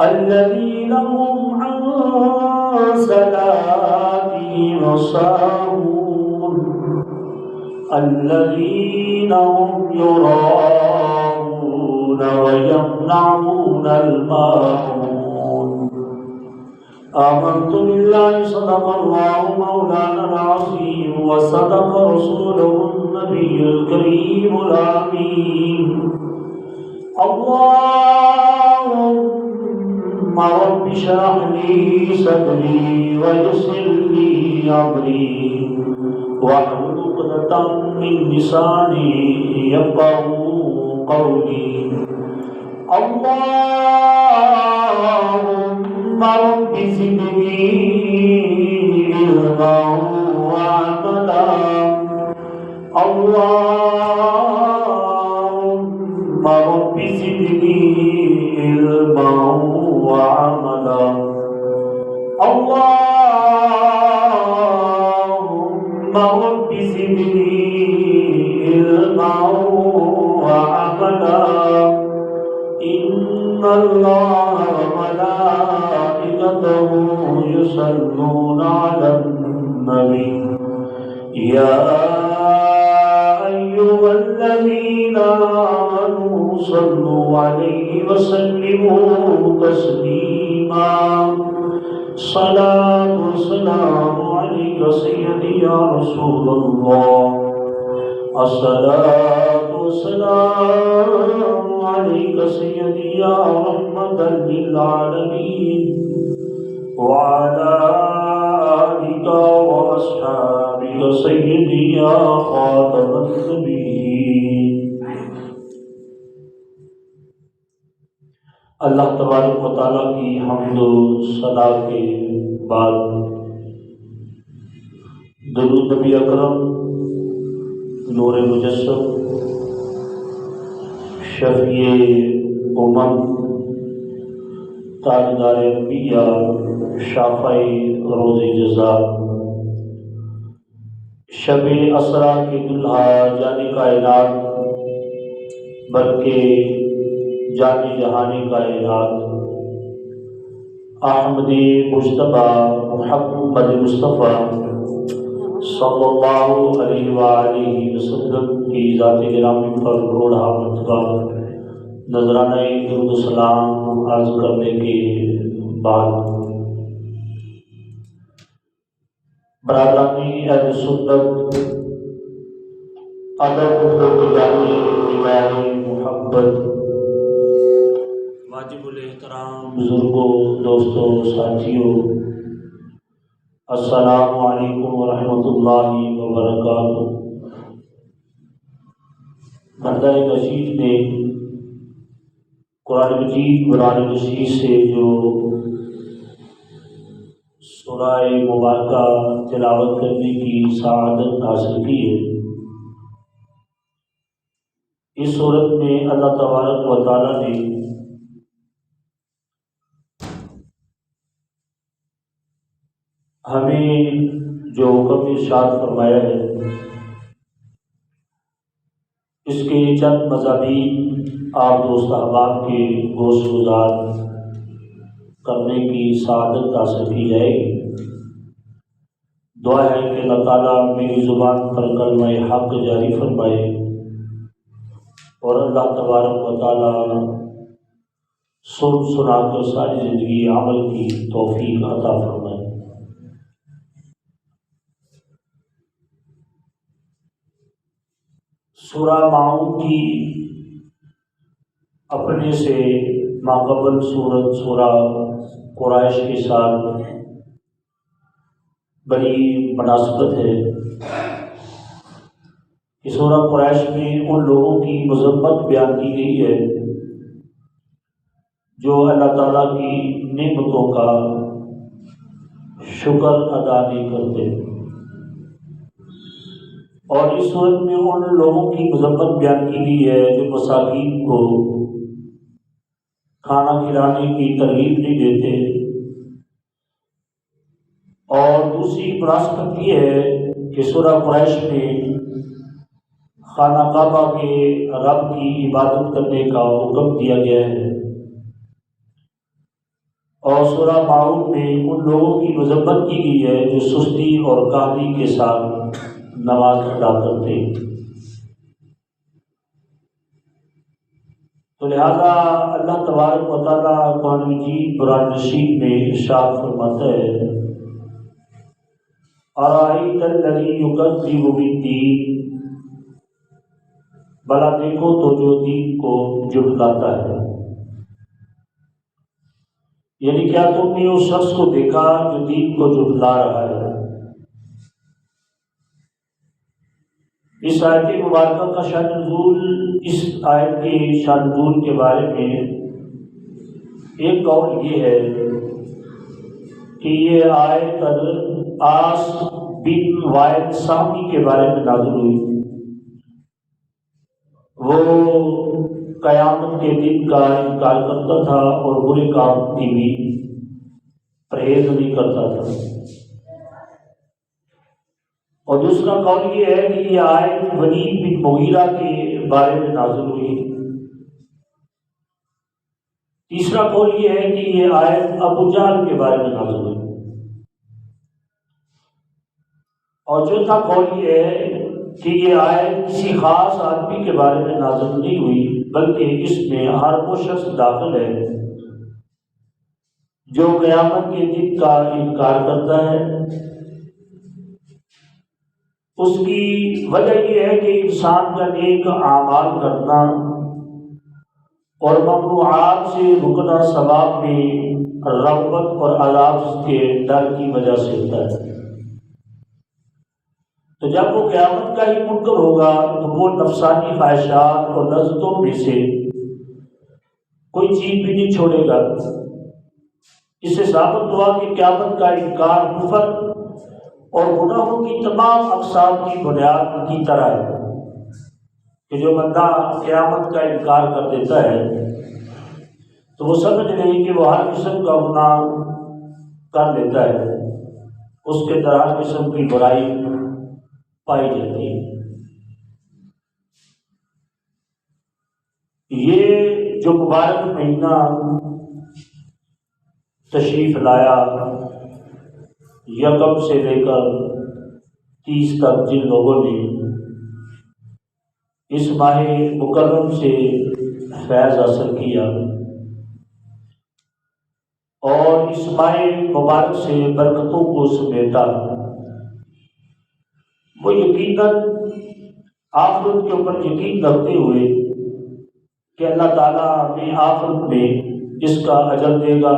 الذين هم عن صلاتهم ساهون الذين هم يراءون ويمنعون الماعون آمنت بالله صدق الله مولانا العظيم وصدق رسوله النبي الكريم الأمين اللهم رب اشرح لي صدري ويسر لي أمري واحلل عقدة من لساني يفقهوا قولي اللهم رب زدني علما وعملا اللهم رب زدني علما وعملا اللهم رب زدني علما وعملا إن الله وملائكته يصلون على النبي يا أيها الذين آمنوا صلوا عليه وسلموا تسليما صلاة والسلام عليك سيدي يا رسول الله الصلاة والسلام عليك سيدي يا رحمة للعالمين وعلى آلك وأصحابك سيدي يا خاتم النبيين. اللہ تبارک و تعالیٰ کی حمد و ثنا کے بعد درود نبی اکرم نور مجسم شفیع امم تاجدار انبیاء شافع روز جزا شب اسرا کے دلہا جانی کائنات بلکہ جانی جہانی کائنات احمد مجتبیٰ محمد مصطفیٰ صلی اللہ علیہ وآلہ وسلم کی ذات گرامی پر کروڑہ مرتبہ نذرانہ درود و سلام عرض کرنے کے بعد برادرانی اہل سنت ادب و گرامی ایمانی محبت واجب الاحترام بزرگوں دوستوں ساتھیوں السلام علیکم ورحمۃ اللہ وبرکاتہ. بندہ نشید نے قرآن مجید قرآن نشید سے جو سورہ مبارکہ تلاوت کرنے کی سعادت حاصل کی ہے، اس صورت میں اللہ تبارک و تعالیٰ نے ہمیں جو حکم ارشاد فرمایا ہے اس کے چند مضامین آپ دوست احباب کے گوش گزار کرنے کی سعادت حاصل کی جائے گی. دعا ہے کہ اللہ تعالیٰ میری زبان پر کلمہ حق جاری فرمائے اور اللہ تبارک و تعالیٰ سنا کر ساری زندگی عمل کی توفیق عطا فرمائے. سورہ معون کی اپنے سے ماقبل سورت سورہ قریش کے ساتھ بڑی مناسبت ہے کہ سورہ قریش میں ان لوگوں کی مذمت بیان کی گئی ہے جو اللہ تعالیٰ کی نعمتوں کا شکر ادا نہیں کرتے، اور اس صورت میں ان لوگوں کی مذمت بیان کی گئی ہے جو مساکین کو کھانا کھلانے کی ترغیب نہیں دیتے، اور دوسری مناسبت یہ ہے کہ سورہ قریش میں خانہ کعبہ کے رب کی عبادت کرنے کا حکم دیا گیا ہے، اور سورہ ماؤن میں ان لوگوں کی مذمت کی گئی ہے جو سستی اور کاہلی کے ساتھ نماز ادا کرتے ہیں۔ تو لہذا اللہ تبارک و تعالیٰ قرآن مجید قرآن نشید میں ارشاد فرماتا ہے أَرَأَيْتَ الَّذِي يُكَذِّبُ بِالدِّينِ، بھلا دیکھو تو جو دین کو جھٹلاتا ہے، یعنی کیا تم نے اس شخص کو دیکھا جو دین کو جھٹلا رہا ہے؟ اس آیت مبارکہ کا شان نزول، اس آیت کے شان نزول کے بارے میں ایک قول یہ ہے کہ یہ آیت آس بن وائل سامی کے بارے میں نازل ہوئی۔ وہ قیامت کے دن کا انکار کرتا تھا اور برے کام کی بھی پرہیز نہیں کرتا تھا۔ اور دوسرا قول یہ ہے کہ یہ آیت ولید بن مغیرہ کے بارے میں نازل ہوئی۔ تیسرا قول یہ ہے کہ یہ آیت ابو جہل کے بارے میں نازل ہوئی۔ اور چوتھا قول یہ ہے کہ یہ آیت کسی خاص آدمی کے بارے میں نازل نہیں ہوئی، بلکہ اس میں ہر وہ شخص داخل ہے جو قیامت کے دن کا انکار کرتا ہے۔ اس کی وجہ یہ ہے کہ انسان کا نیک اعمال کرنا اور ممنوعات سے رکنا ثواب میں رغبت اور عذاب کے ڈر کی وجہ سے ہوتا ہے۔ تو جب وہ قیامت کا ہی منکر ہوگا تو وہ نفسانی خواہشات اور لذتوں میں سے کوئی چیز بھی نہیں چھوڑے گا۔ اس سے ثابت ہوا کہ قیامت کا انکار کفر اور گناہوں کی تمام اقسام کی بنیاد کی طرح ہے کہ جو بندہ قیامت کا انکار کر دیتا ہے تو وہ سمجھ نہیں کہ وہ ہر قسم کا گناہ کر لیتا ہے، اس کے اندر ہر قسم کی برائی پائی جاتی ہے۔ یہ جو مبارک مہینہ تشریف لایا، یکم سے لے کر 30 تک جن لوگوں نے اس ماہ مکرم سے فیض حاصل کیا اور اس ماہ مبارک سے برکتوں کو سمیٹا، وہ یقیناً آخرت کے اوپر یقین رکھتے ہوئے کہ اللہ تعالیٰ ہمیں آخرت میں اس کا اجر دے گا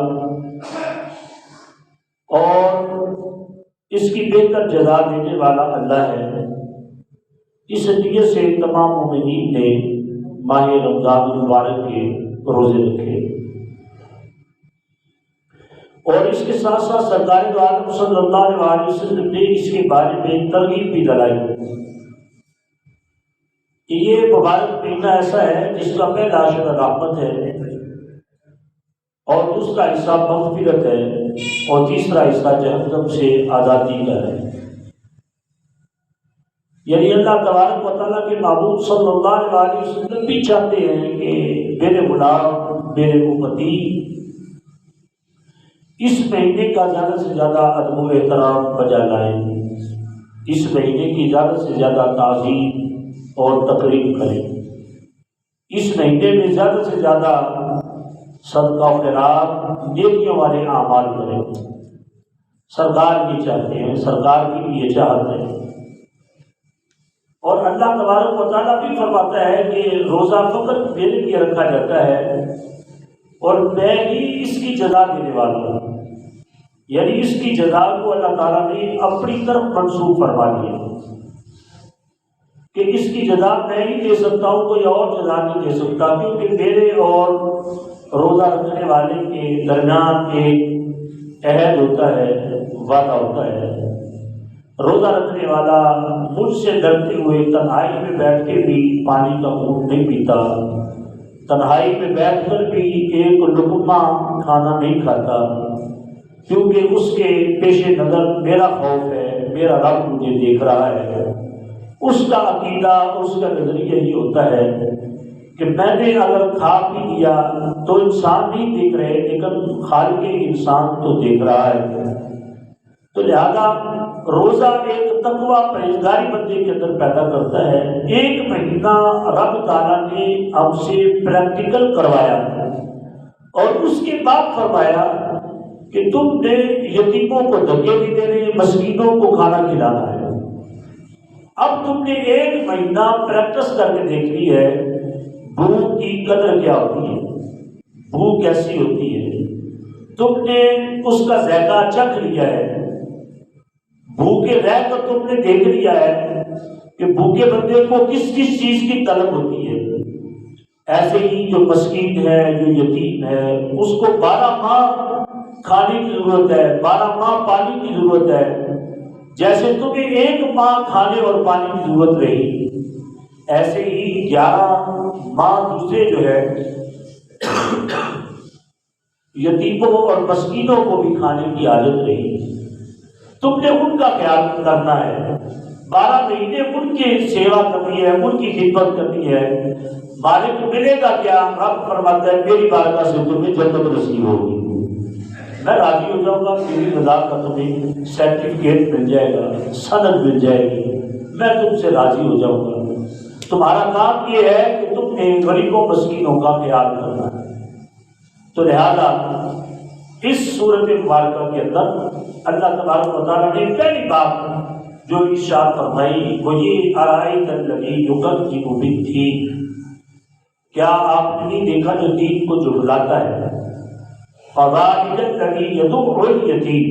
اور اس کی بہتر جزا دینے والا اللہ ہے، اس نیت سے تمام مومنین نے ماہ رمضان المبارک کے روزے رکھے۔ اور اس کے ساتھ ساتھ سرکار دو عالم صلی اللہ علیہ وسلم نے اس کے بارے میں ترغیب بھی دلائی کہ یہ مبارک مہینہ ایسا ہے جس کا پہلا حصہ رحمت ہے اور دوسرا حصہ مغفرت ہے اور تیسرا حصہ جہنم سے آزادی کا ہے۔ یعنی اللہ تبارک و تعالیٰ کے معبود صلی اللہ علیہ وسلم بھی چاہتے ہیں کہ میرے غلام، میرے امتی اس مہینے کا زیادہ سے زیادہ ادب و احترام بجا لائیں، اس مہینے کی زیادہ سے زیادہ تعظیم اور تقریب کریں، اس مہینے میں زیادہ سے زیادہ صدقہ و خیرات نیکیوں والے اعمال کریں۔ سرکار یہ چاہتے ہیں، سرکار کی بھی یہ چاہت ہے۔ اور اللہ تبارک و تعالیٰ بھی فرماتا ہے کہ روزہ فقط میرے لیے رکھا جاتا ہے اور میں ہی اس کی جزا دینے والا ہوں، یعنی اس کی جزا کو اللہ تعالیٰ نے اپنی طرف منسوخ فرما دیا کہ اس کی جزا میں ہی دے سکتا ہوں، کوئی اور جزا نہیں دے سکتا، کیونکہ میرے اور روزہ رکھنے والے کے درمیان ایک عہد ہوتا ہے، وعدہ ہوتا ہے۔ روزہ رکھنے والا مجھ سے ڈرتے ہوئے تنہائی میں بیٹھ کے بھی پانی کا گھونٹ نہیں پیتا، تنہائی میں بیٹھ کر بھی ایک لقمہ کھانا نہیں کھاتا، کیونکہ اس کے پیش نظر میرا خوف ہے، میرا رب مجھے دیکھ رہا ہے۔ اس کا عقیدہ، اس کا نظریہ یہ ہوتا ہے کہ میں نے اگر کھا پی لیا تو انسان نہیں دیکھ رہے لیکن خالق انسان تو دیکھ رہا ہے، تو لہذا روزہ ایک تقویٰ پرہیزگاری بندے کے اندر پیدا کرتا ہے۔ ایک مہینہ رب تعالیٰ نے ہم سے پریکٹیکل کروایا اور اس کے بعد فرمایا کہ تم نے یتیموں کو دھکے نہیں دینے، مسکینوں کو کھانا کھلانا ہے۔ اب تم نے ایک مہینہ پریکٹس کر کے دیکھ لی ہے بھوک کی قدر کیا ہوتی ہے، بھوک کیسی ہوتی ہے، تم نے اس کا ذائقہ چکھ لیا ہے، بھوکے رہ کر تم نے دیکھ لیا ہے کہ بھوکے بندے کو کس کس چیز کی طلب ہوتی ہے۔ ایسے ہی جو مسکین ہے، جو یتیم ہے، اس کو 12 ماہ کھانے کی ضرورت ہے، 12 ماہ پانی کی ضرورت ہے۔ جیسے تمہیں 1 ماہ کھانے اور پانی کی ضرورت رہی، ایسے ہی 11 ماہ دوسرے جو ہے یتیموں اور مسکینوں کو بھی کھانے کی عادت رہی، تم نے ان کا خیال کرنا ہے۔ 12 مہینے ان کی سیوا کرنی ہے، ان کی خدمت کرنی ہے۔ مالک ملے گا کیا؟ رب فرماتا ہے میری بارگاہ سے تمہیں جنت نصیب ہوگی، میں راضی ہو جاؤں گا، میری رضا کا تمہیں سرٹیفکیٹ مل جائے گا، سند مل جائے گی، میں تم سے راضی ہو جاؤں گا۔ تمہارا کام یہ ہے کہ تم نے غریبوں مسکینوں کا خیال کرنا ہے۔ تو لہذا اس صورت مبارکہ کے اندر اللہ تبارک و تعالیٰ نے پہلی بات جو ارشاد فرمائی وہ یہ ارائیت الذی یکذب بالدین، کیا آپ نے نہیں دیکھا جو دین کو جھٹلاتا ہے؟ فذلک الذی یدع الیتیم،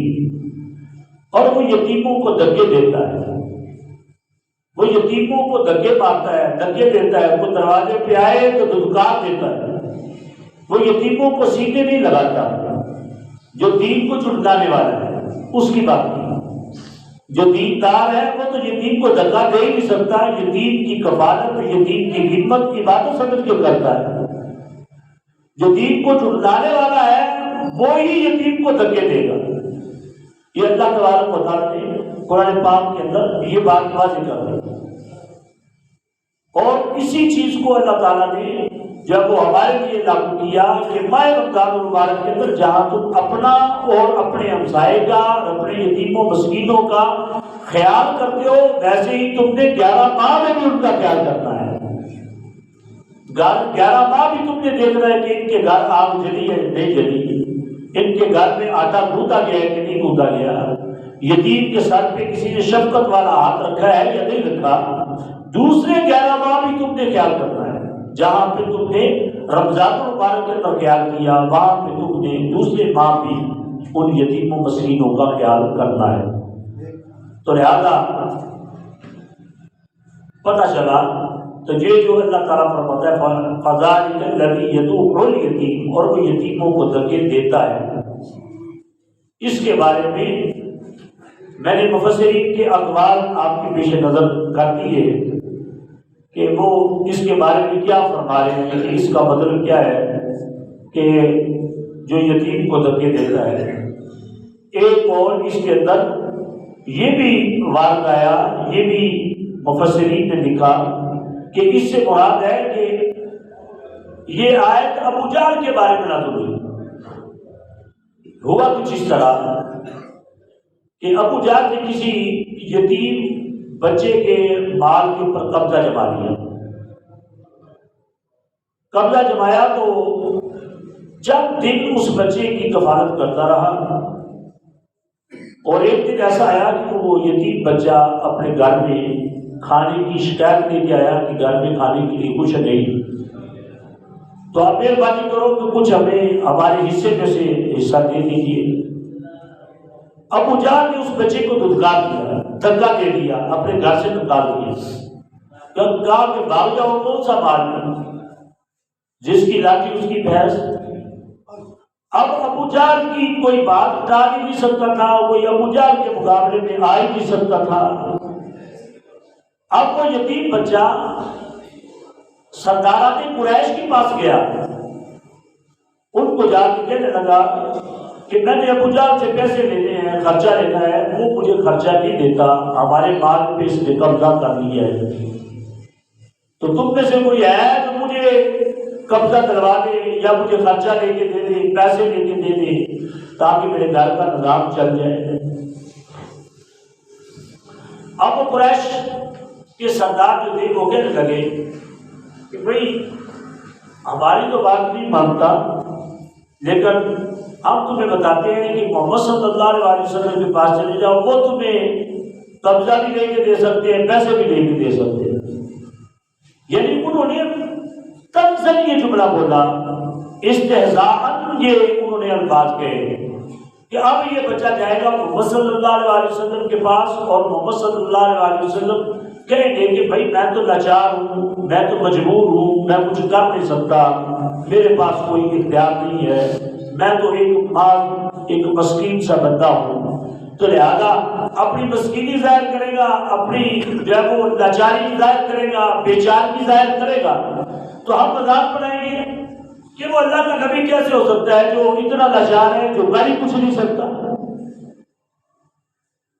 اور وہ یتیموں کو دھکے دیتا ہے، وہ یتیموں کو دھکے مارتا ہے، دھکے دیتا ہے، وہ دروازے پہ آئے تو دھتکار دیتا ہے، وہ یتیموں کو سینے نہیں لگاتا۔ جو دین کو جھٹلانے والا ہے اس کی بات نہیں، جو دیندار ہے وہ تو یتیم کو دھکا دے ہی نہیں سکتا، یتیم کی کفالت، یتیم کی خدمت کی باتوں سمجھ کے کرتا ہے۔ جو دین کو جھٹلانے والا ہے وہی یتیم کو دھکے دے گا۔ یہ اللہ تبارک و تعالیٰ نے قرآن پاک کے اندر یہ بات واضح کر دی، اور اسی چیز کو اللہ تعالیٰ نے جب وہ ہمارے لیے لاگو کیا کہ ماہ رمضان المبارک کے اندر جہاں تم اپنا اور اپنے ہمسائے کا اور اپنے یتیموں مسکینوں کا خیال کرتے ہو، ویسے ہی تم نے 11 ماہ میں بھی ان کا خیال کرنا ہے۔ 11 ماہ بھی تم نے دیکھنا ہے کہ ان کے گھر آگ جلی ہے نہیں جلی، ان کے گھر میں آٹا گوندھا گیا ہے کہ نہیں گوندھا گیا، یتیم کے سر پہ کسی نے شفقت والا ہاتھ رکھا ہے یا نہیں رکھا۔ دوسرے 11 ماہ بھی تم نے خیال کرنا ہے۔ جہاں پہ تم نے رمضان المبارک کے اندر خیال کیا، وہاں پہ تم نے دوسرے ماہ بھی ان یتیموں مسکینوں کا خیال کرنا ہے۔ تو لہذا پتہ چلا تو یہ جو اللہ تعالیٰ فرماتا ہے فذلک الذی یدع الیتیم، اور وہ یتیموں کو دھکے دیتا ہے، اس کے بارے میں نے مفسرین کے اقوال آپ کے پیش نظر کر دیے کہ وہ اس کے بارے میں کیا فرما رہے ہیں کہ اس کا مطلب کیا ہے کہ جو یتیم کو دھکے دیتا ہے۔ ایک اور اس کے اندر یہ بھی وارد آیا، یہ بھی مفسرین نے لکھا کہ اس سے مراد ہے کہ یہ آیت ابو جہل کے بارے میں نازل ہوئی۔ ہوا کچھ اس طرح کہ ابو جہل نے کسی یتیم بچے کے مال کے اوپر قبضہ جما لیا۔ قبضہ جمایا تو چند دن اس بچے کی کفالت کرتا رہا، اور ایک دن ایسا آیا کہ وہ یتیم بچہ اپنے گھر میں کھانے کی شکایت لے کے آیا کہ گھر میں کھانے کے لیے کچھ نہیں، تو آپ مہربانی کرو کہ کچھ ہمیں ہمارے حصے میں سے حصہ دے دیجیے۔ ابو جہل نے اس بچے کو دھتکار دیا، دھکا دے دیا، اپنے گھر سے نکال دیا، کہا کہ بھاگ جاؤ، کون سا مال جس کی لاٹھی اس کی بھینس۔ اب ابو جہل کی کوئی بات ٹال ہی نہیں سکتا تھا، کوئی ابو جہل کے مقابلے میں آ ہی نہیں سکتا تھا۔ اب وہ یتیم بچہ سرداران قریش کے پاس گیا، ان کو جا کے کہنے لگا کہ میں نے ابو جہل سے پیسے لینے ہیں، خرچہ لینا ہے، وہ مجھے خرچہ نہیں دیتا، ہمارے مال پہ اس نے قبضہ کر لیا ہے، تو تم میں سے کوئی ہے تو مجھے مجھے قبضہ دلوا دے یا مجھے خرچہ لے کے دے دے، پیسے لے کے دے دے تاکہ میرے گھر کا نظام چل جائے۔ اب وہ قریش کے سردار جو تھے وہ کہنے لگے کہ بھئی ہماری تو بات نہیں مانتا، لیکن ہم تمہیں بتاتے ہیں کہ محمد صلی اللہ علیہ وسلم کے پاس چلے جاؤ، وہ تمہیں قبضہ بھی لے کے دے سکتے ہیں، پیسے بھی لے کے دے سکتے ہیں۔ یعنی انہوں نے تنزل یہ جملہ بولا، استہزاءً یہ انہوں نے الفاظ کہے کہ اب یہ بچہ جائے گا محمد صلی اللہ علیہ وسلم کے پاس اور محمد صلی اللہ علیہ وسلم کہیں گے کہ بھائی میں تو لاچار ہوں، میں تو مجبور ہوں، میں کچھ کر نہیں سکتا، میرے پاس کوئی اختیار نہیں ہے، میں تو ایک مسکین سا بندہ ہوں، تو لہذا اپنی مسکینی ظاہر کرے گا، اپنی جو ہے وہ لاچاری ظاہر کرے گا، بے چارگی ظاہر کرے گا، تو ہم مذاق بنائیں گے کہ وہ اللہ کا نبی کیسے ہو سکتا ہے جو اتنا لاچار ہے، جو گالی کچھ نہیں سکتا۔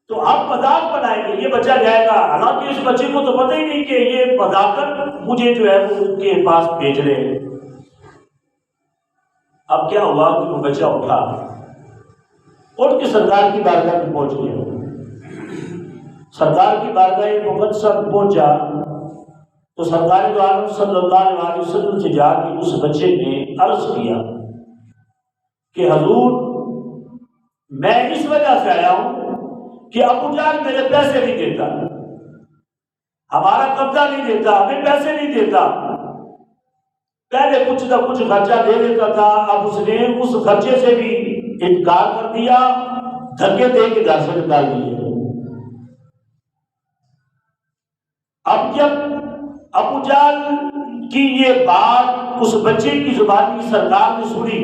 تو آپ مذاق بنائیں گے، یہ بچہ جائے گا، حالانکہ اس بچے کو تو پتہ ہی نہیں کہ یہ مذاقت مجھے جو ہے وہ ان کے پاس بھیج رہے ہیں۔ اب کیا ہوا کہ وہ بچہ اٹھا، اٹھ کے سرکار کی بارگاہ میں پہنچ گیا۔ سرکار کی بارگاہ مقدسہ میں پہنچا تو سرکار دو عالم صلی اللہ علیہ وسلم سے جا کے اس بچے نے عرض کیا کہ حضور میں اس وجہ سے آیا ہوں کہ ابو جہل میرے پیسے نہیں دیتا، ہمارا قبضہ نہیں دیتا، ہمیں پیسے نہیں دیتا، پہلے کچھ نہ کچھ خرچہ دے دیتا تھا، اب اس نے اس خرچے سے بھی انکار کر دیا، دھکے دے کے گھر سے نکال دیے۔ اب جب ابو جہل کی یہ بات اس بچے کی زبان کی سرکار نے سنی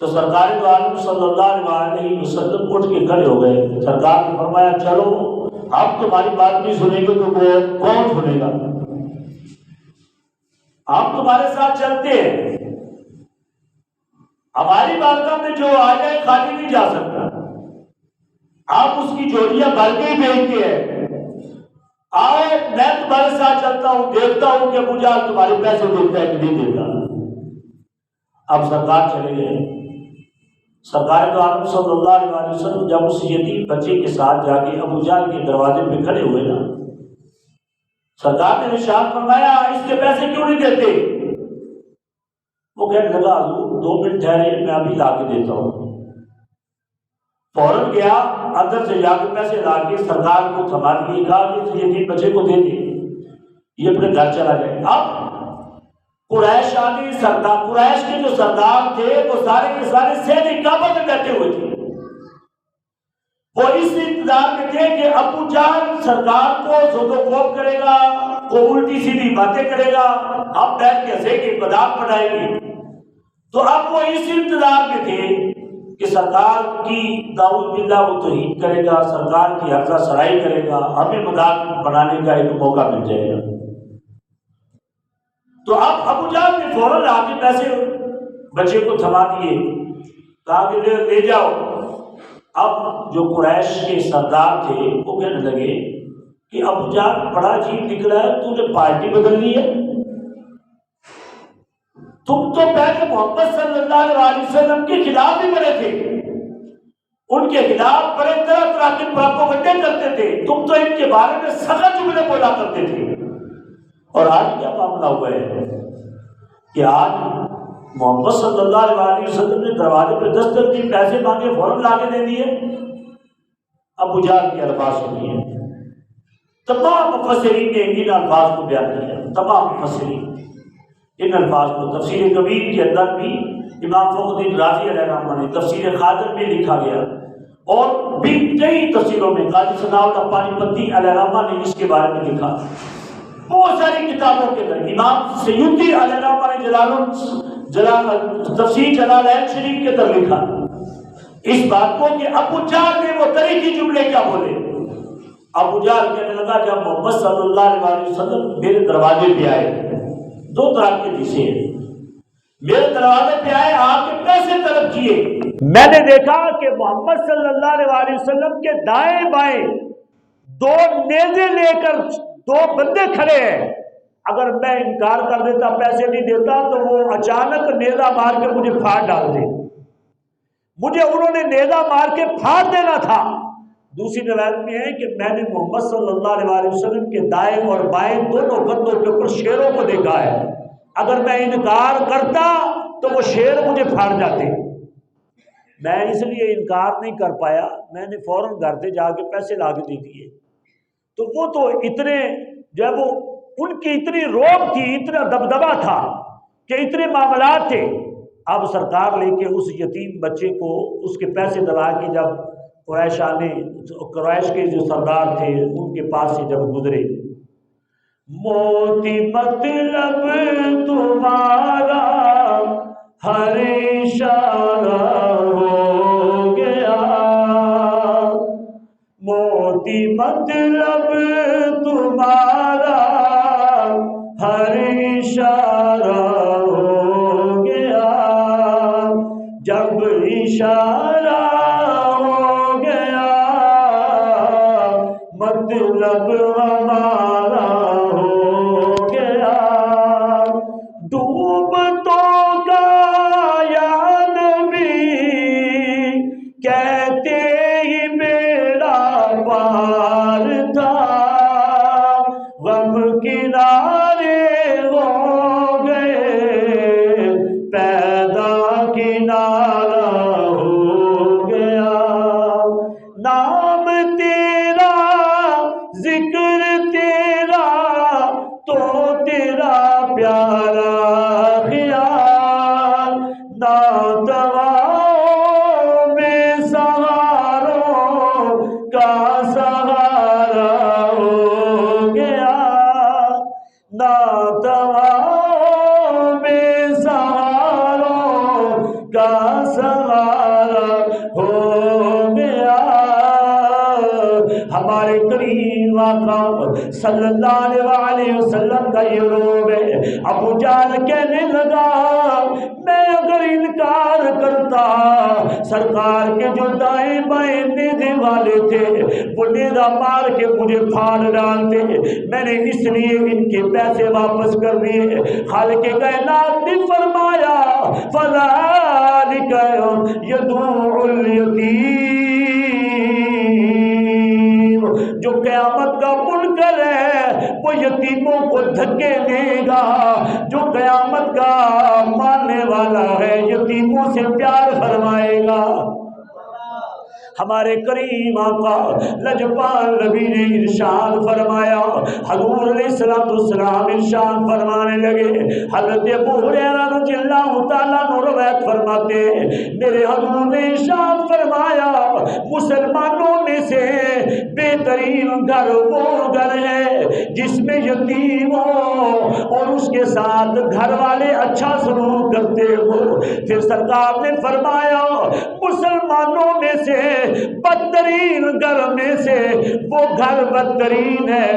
تو سرکار دو عالم صلی اللہ علیہ وسلم اٹھ کے کھڑے ہو گئے۔ سرکار نے فرمایا چلو اب تمہاری بات نہیں سنیں گے تو کون سنے گا، ہم تمہارے ساتھ چلتے ہیں، ہماری بارگاہ میں جو آ جائے خالی نہیں جا سکتا، آپ اس کی جوڑیاں بھر کے ہی بھیجتے ہیں، آؤ میں تمہارے ساتھ چلتا ہوں، دیکھتا ہوں کہ ابو جہل تمہارے پیسے دیتا ہے کہ نہیں دیتا۔ اب سرکار چلے گئے۔ سرکار دو عالم صلی اللہ علیہ وسلم جب اس یتیم بچے کے ساتھ جا کے ابو جہل کے دروازے پہ کھڑے ہوئے نا، سرکار نے ارشاد فرمایا اس کے پیسے کیوں نہیں دیتے؟ وہ کہنے لگا حضور 2 منٹ ٹھہرے، میں ابھی لا کے دیتا ہوں۔ فوراً گیا اندر سے جا کے پیسے لا کے سرکار کو تھما دیے، کہا کہ اس یتیم بچے کو دے دے، یہ اپنے گھر چلا گئے۔ اب قریش آگے سردار، قریش کے جو سردار تھے وہ سارے کے سارے سین کعبہ میں بیٹھے ہوئے تھے، وہ اس انتظار میں تھے کہ ابو جہل سرکار کو زد و خوف کرے گا، وہ الٹی سیدھی باتیں کرے گا، ہم بیٹھ کے ہنسیں گے، مذاق بنائیں گے۔ تو اب وہ اس انتظار میں تھے کہ سرکار کی دعوت باللہ وہ توہین کرے گا، سرکار کی حرفہ سرائی کرے گا، ہمیں مذاق بنانے کا ایک موقع مل جائے گا۔ تو اب ابو جہل نے فوراً آ کے پیسے بچے کو تھما دیے، کہا کہ لے جاؤ۔ اب جو قریش کے سردار تھے وہ کہنے لگے کہ ابو جہل بڑا عجیب نکلا ہے، تو نے پارٹی بدل لی ہے، تم تو پہلے محمد صلی اللہ علیہ وسلم کے خلاف ہی بڑے تھے، ان کے خلاف بڑے طرح طرح کے پروپیگنڈے کرتے تھے، تم تو ان کے بارے میں سخت جملے بولا کرتے تھے، اور آج کیا معاملہ ہوا ہے کہ آج محمد صلی اللہ علیہ وسلم نے دروازے پہ دستک دی، پیسے مانگے، فوراً لا کے دے دیے۔ ابو جہل کے الفاظ سنیے، تمام مفسرین نے ان الفاظ کو بیان کیا، تمام مفسرین ان الفاظ کو۔ تفسیر کبیر کے اندر بھی امام فخر الدین رازی علیہ الرحمہ نے، تفسیر خاطر میں لکھا گیا، اور بھی کئی تفسیروں میں قاضی ثناء اللہ پانی پتی علیہ الرحمہ نے اس کے بارے میں لکھا، بہت ساری کتابوں کے اندر۔ امام سیوطی علیہ الرحمہ نے تفسیر جلالین شریف کے اندر لکھا اس بات کو کہ ابو جہل نے وہ تاریخی جملے کیا بولے۔ ابو جہل کہنے لگا جب محمد صلی اللہ علیہ وسلم میرے دروازے پہ آئے، 2 طرح کے حصے ہیں، میرے دروازے پہ آئے، آ کے پیسے طلب کیے، میں نے دیکھا کہ محمد صلی اللہ علیہ وسلم کے دائیں بائیں 2 نیزے لے کر 2 بندے کھڑے ہیں، اگر میں انکار کر دیتا، پیسے نہیں دیتا، تو وہ اچانک نیزہ مار کے مجھے پھاڑ ڈال دے، مجھے انہوں نے نیزہ مار کے پھاڑ دینا تھا۔ دوسری روایت میں ہے کہ میں نے محمد صلی اللہ علیہ وسلم کے دائیں اور بائیں دونوں کندھوں کے اوپر شیروں کو دیکھا ہے، اگر میں انکار کرتا تو وہ شیر مجھے پھاڑ جاتے۔ میں اس لیے انکار نہیں کر پایا، میں نے فوراً گھر سے جا کے پیسے لا کے دے دیے۔ تو وہ تو اتنے جو ہے وہ ان کی اتنی روب تھی، اتنا دبدبا تھا کہ اتنے معاملات تھے۔ اب سرکار لے کے اس یتیم بچے کو اس کے پیسے دلا کے جب قریش کے جو سردار تھے ان کے پاس سے جب گزرے، موتی مطلب تمہارا ہر اشارہ ہو گیا، موتی مطلب تمہارا ہر اشارہ ہو گیا، جب اشارہ ہو گیا مطلب ہمارا ہو گیا، ڈوبتوں کا یا نبی کہتے ہی میرا پار تھا، غم کنارے ہو گئے پیدا کنارہ ہو گیا، نام تیرا ذکر تیرا تو تیرا پیارا خیال، ناتواؤں میں سہاروں کا سہارا ہو گیا، ناتواؤں میں سہاروں کا سہارا ہو گیا۔ ہمارے کریم آقا صلی اللہ علیہ وسلم کا یہ روب ہے۔ ابو جہل کہنے لگا میں اگر انکار کرتا، سرکار کے جو دائیں بائیں نیزے والے تھے وہ نیزہ مار کے مجھے پھاڑ ڈالتے، میں نے اس لیے ان کے پیسے واپس کر دیے۔ خالق کائنات نے فرمایا فذلک یدعو الیتیم، جو قیامت کا منکر ہے وہ یتیموں کو دھکے دے گا، جو قیامت کا ماننے والا ہے یتیموں سے پیار فرمائے گا۔ ہمارے کریم آقا لجپال نبی نے ارشاد فرمایا، حضور علیہ السلام ارشاد فرمانے لگے، حضرت ابو ہریرہ رضی اللہ تعالیٰ عنہ روایت فرماتے میرے حضور نے ارشاد فرمایا مسلمانوں میں سے بہترین گھر وہ گھر ہے جس میں یتیم ہو اور اس کے ساتھ گھر والے اچھا سلوک کرتے ہو۔ پھر سرکار نے فرمایا مسلمانوں میں سے بدترین گھر میں سے وہ گھر بدترین ہے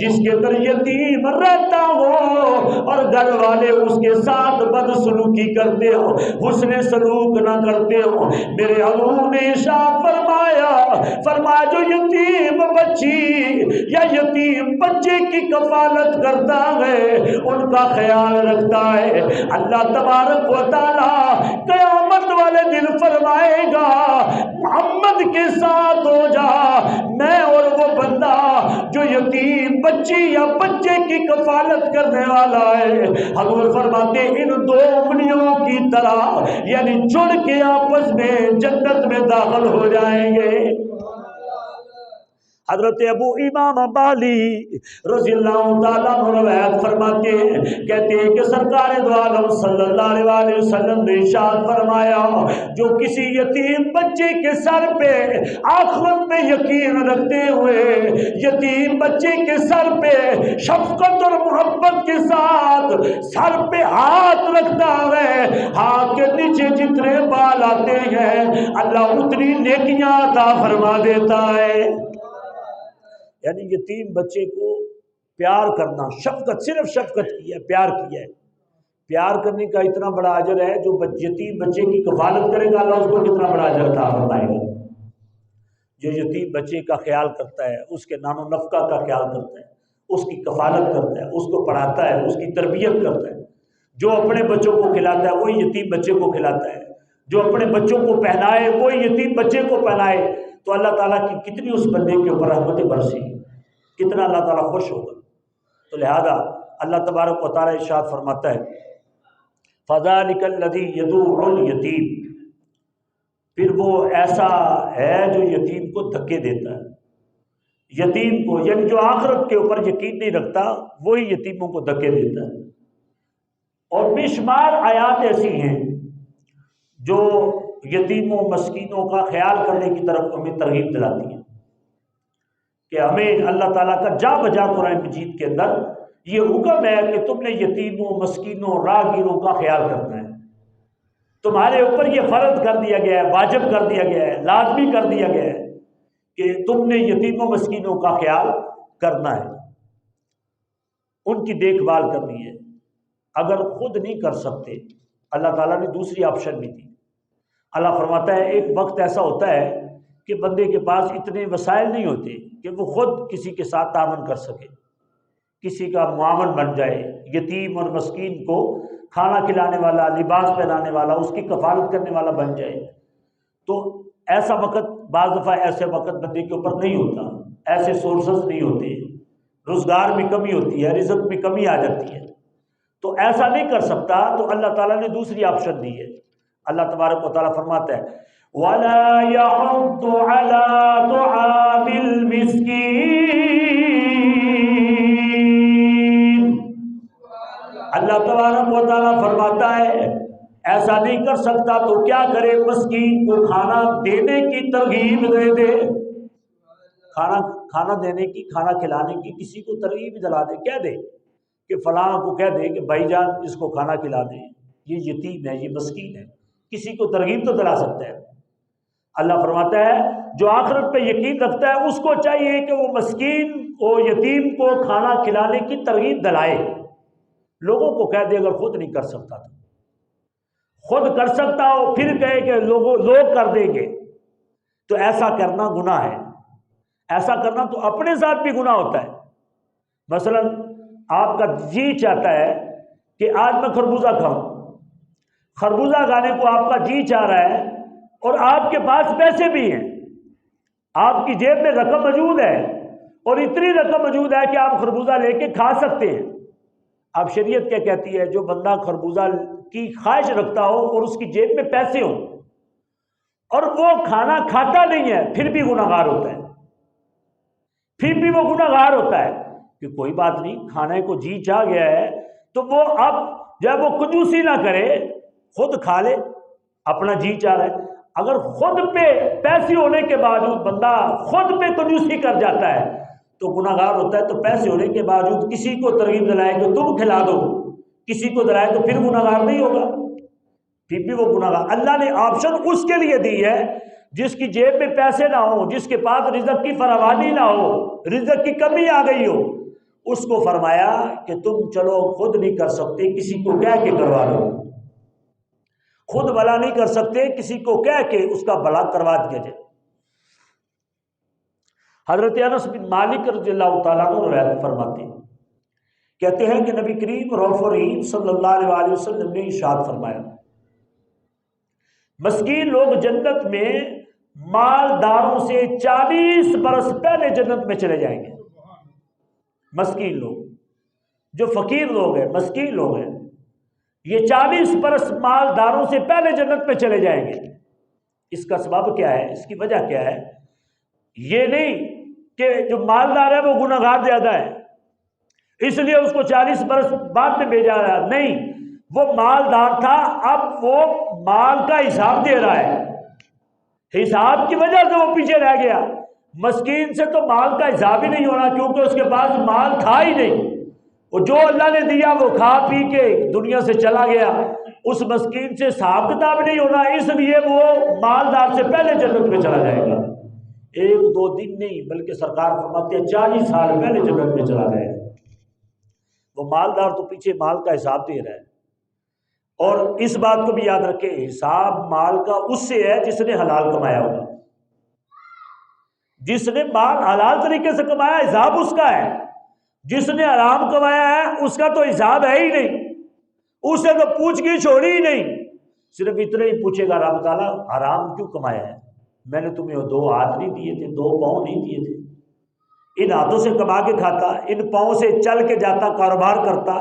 جس کے اندر یتیم رہتا ہو اور گھر والے اس کے ساتھ بدسلوکی کرتے ہو، حسن سلوک نہ کرتے ہو۔ میرے حضور نے ارشاد فرمایا جو یتیم بچی یا یتیم بچے کی کفالت کرتا ہے ان کا خیال رکھتا ہے، اللہ تبارک و تعالی قیامت والے دن فرمائے گا محمد کے ساتھ ہو جا، میں اور وہ بندہ جو یتیم بچی یا بچے کی کفالت کرنے والا ہے، حضور فرماتے ان دو انگلیوں کی طرح یعنی جڑ کے آپس میں جنت میں داخل ہو جائیں گے۔ حضرت ابو امام بالی رضی اللہ تعالیٰ عنہ روایت فرماتے ہیں، کہتے ہیں کہ سرکار دو عالم صلی اللہ علیہ وسلم نے ارشاد فرمایا جو کسی یتیم بچے کے سر پہ آخرت میں یقین رکھتے ہوئے یتیم بچے کے سر پہ شفقت اور محبت کے ساتھ سر پہ ہاتھ رکھتا ہے، ہاتھ کے نیچے جتنے بال آتے ہیں اللہ اتنی نیکیاں عطا فرما دیتا ہے۔ یعنی یتیم بچے کو پیار کرنا، شفقت، صرف شفقت کی ہے، پیار کیا ہے۔ پیار کرنے کا اتنا بڑا اجر ہے، جو یتیم بچے کی کفالت کرے گا اللہ اس کو کتنا بڑا اجر عطا فرمائے گا۔ جو یتیم بچے کا خیال کرتا ہے، اس کے نان و نفقہ کا خیال کرتا ہے، اس کی کفالت کرتا ہے، اس کو پڑھاتا ہے، اس کی تربیت کرتا ہے۔ جو اپنے بچوں کو کھلاتا ہے وہی یتیم بچے کو کھلاتا ہے، جو اپنے بچوں کو پہنائے وہی یتیم بچے کو پہنائے، تو اللہ تعالیٰ کی کتنی اس بندے کے اوپر رحمتیں برسی، کتنا اللہ تعالیٰ خوش ہوگا۔ تو لہذا اللہ تبارک و تعالیٰ ارشاد فرماتا ہے فَذَلِكَ الَّذِي يَدُعُّ الْيَتِيمَ، پھر وہ ایسا ہے جو یتیم کو دھکے دیتا ہے، یتیم کو، یعنی جو آخرت کے اوپر یقین نہیں رکھتا وہی یتیموں کو دھکے دیتا ہے۔ اور بے شمار آیات ایسی ہیں جو یتیموں مسکینوں کا خیال کرنے کی طرف ہمیں ترغیب دلاتی ہیں کہ ہمیں اللہ تعالیٰ کا جا بجا قرآن مجید کے اندر یہ حکم ہے کہ تم نے یتیموں مسکینوں راہگیروں کا خیال کرنا ہے، تمہارے اوپر یہ فرض کر دیا گیا ہے، واجب کر دیا گیا ہے، لازمی کر دیا گیا ہے کہ تم نے یتیموں مسکینوں کا خیال کرنا ہے، ان کی دیکھ بھال کرنی ہے۔ اگر خود نہیں کر سکتے، اللہ تعالیٰ نے دوسری آپشن بھی دی۔ اللہ فرماتا ہے ایک وقت ایسا ہوتا ہے کہ بندے کے پاس اتنے وسائل نہیں ہوتے کہ وہ خود کسی کے ساتھ تعاون کر سکے، کسی کا معاون بن جائے، یتیم اور مسکین کو کھانا کھلانے والا، لباس پہنانے والا، اس کی کفالت کرنے والا بن جائے۔ تو ایسا وقت، بعض دفعہ ایسے وقت بندے کے اوپر نہیں ہوتا، ایسے سورسز نہیں ہوتے، روزگار میں کمی ہوتی ہے، رزق میں کمی آ جاتی ہے، تو ایسا نہیں کر سکتا، تو اللہ تعالیٰ نے دوسری آپشن دی ہے۔ اللہ تبارک و تعالیٰ فرماتا ہے وَلَا يَحُضُّ عَلَىٰ طَعَامِ الْمِسْكِينِ، اللہ تبارک و تعالیٰ فرماتا ہے ایسا نہیں کر سکتا تو کیا کرے، مسکین کو کھانا دینے کی ترغیب دے دے، کھانا دینے کی، کھانا کھلانے کی کسی کو ترغیب دلا دے، کہہ دے کہ فلاں کو کہہ دے کہ بھائی جان اس کو کھانا کھلا دیں، یہ یتیم ہے، یہ مسکین ہے، کسی کو ترغیب تو دلا سکتا ہے۔ اللہ فرماتا ہے جو آخرت پہ یقین رکھتا ہے اس کو چاہیے کہ وہ مسکین کو، یتیم کو کھانا کھلانے کی ترغیب دلائے، لوگوں کو کہہ دے اگر خود نہیں کر سکتا تو، خود کر سکتا ہو پھر کہے کہ لوگ کر دیں گے، تو ایسا کرنا گناہ ہے۔ ایسا کرنا تو اپنے ساتھ بھی گناہ ہوتا ہے۔ مثلا آپ کا جی چاہتا ہے کہ آج میں خربوزہ کھاؤں، خربوزہ کھانے کو آپ کا جی چاہ رہا ہے اور آپ کے پاس پیسے بھی ہیں، آپ کی جیب میں رقم موجود ہے اور اتنی رقم موجود ہے کہ آپ خربوزہ لے کے کھا سکتے ہیں۔ اب شریعت کیا کہتی ہے، جو بندہ خربوزہ کی خواہش رکھتا ہو اور اس کی جیب میں پیسے ہوں اور وہ کھانا کھاتا نہیں ہے، پھر بھی گناہگار ہوتا ہے، پھر بھی وہ گناہگار ہوتا ہے کہ کوئی بات نہیں، کھانے کو جی چاہ گیا ہے تو وہ اب جب وہ کنجوسی نہ کرے، خود کھا لے، اپنا جی چاہ رہا ہے۔ اگر خود پہ پیسے ہونے کے باوجود بندہ خود پہ کنجوسی کر جاتا ہے تو گناہگار ہوتا ہے۔ تو پیسے ہونے کے باوجود کسی کو ترغیب دلائے کہ تم کھلا دو، کسی کو دلائے تو پھر گناہگار نہیں ہوگا، پھر بھی وہ گناہگار۔ اللہ نے آپشن اس کے لیے دی ہے جس کی جیب میں پیسے نہ ہو، جس کے پاس رزق کی فراوانی نہ ہو، رزق کی کمی آ گئی ہو، اس کو فرمایا کہ تم چلو خود نہیں کر سکتے، کسی کو کہہ کے کروا لو، خود بھلا نہیں کر سکتے، کسی کو کہہ کے اس کا بھلا کروا دیا جائے۔ حضرت انس بن مالک رضی اللہ تعالیٰ عنہ روایت فرماتے ہیں، کہتے ہیں کہ نبی کریم رؤوف الرحیم صلی اللہ علیہ وسلم نے ارشاد فرمایا مسکین لوگ جنت میں مالداروں سے 40 برس پہلے جنت میں چلے جائیں گے۔ مسکین لوگ، جو فقیر لوگ ہیں، مسکین لوگ ہیں، یہ 40 برس مالداروں سے پہلے جنت میں چلے جائیں گے۔ اس کا سبب کیا ہے، اس کی وجہ کیا ہے؟ یہ نہیں کہ جو مالدار ہے وہ گناہگار زیادہ ہے اس لیے اس کو 40 برس بعد میں بھیجا رہا ہے، نہیں، وہ مالدار تھا، اب وہ مال کا حساب دے رہا ہے، حساب کی وجہ سے وہ پیچھے رہ گیا۔ مسکین سے تو مال کا حساب ہی نہیں ہونا کیونکہ اس کے پاس مال تھا ہی نہیں، وہ جو اللہ نے دیا وہ کھا پی کے دنیا سے چلا گیا، اس مسکین سے حساب کتاب نہیں ہونا، اس لیے وہ مالدار سے پہلے جنت میں چلا جائے گا۔ 1-2 دن نہیں بلکہ سرکار فرماتے ہیں 40 سال پہلے جنت میں چلا جائے گا۔ وہ مالدار تو پیچھے مال کا حساب دے رہا ہے۔ اور اس بات کو بھی یاد رکھیں، حساب مال کا اس سے ہے جس نے حلال کمایا ہوگا، جس نے مال حلال طریقے سے کمایا، حساب اس کا ہے۔ جس نے حرام کمایا ہے اس کا تو حساب ہے ہی نہیں، اسے تو پوچھ گچھ ہو رہی ہی نہیں، صرف اتنا ہی پوچھے گا رب تعالیٰ حرام کیوں کمایا ہے؟ میں نے تمہیں 2 ہاتھ نہیں دیے تھے، 2 پاؤں نہیں دیے تھے؟ ان ہاتھوں سے کما کے کھاتا، ان پاؤں سے چل کے جاتا، کاروبار کرتا،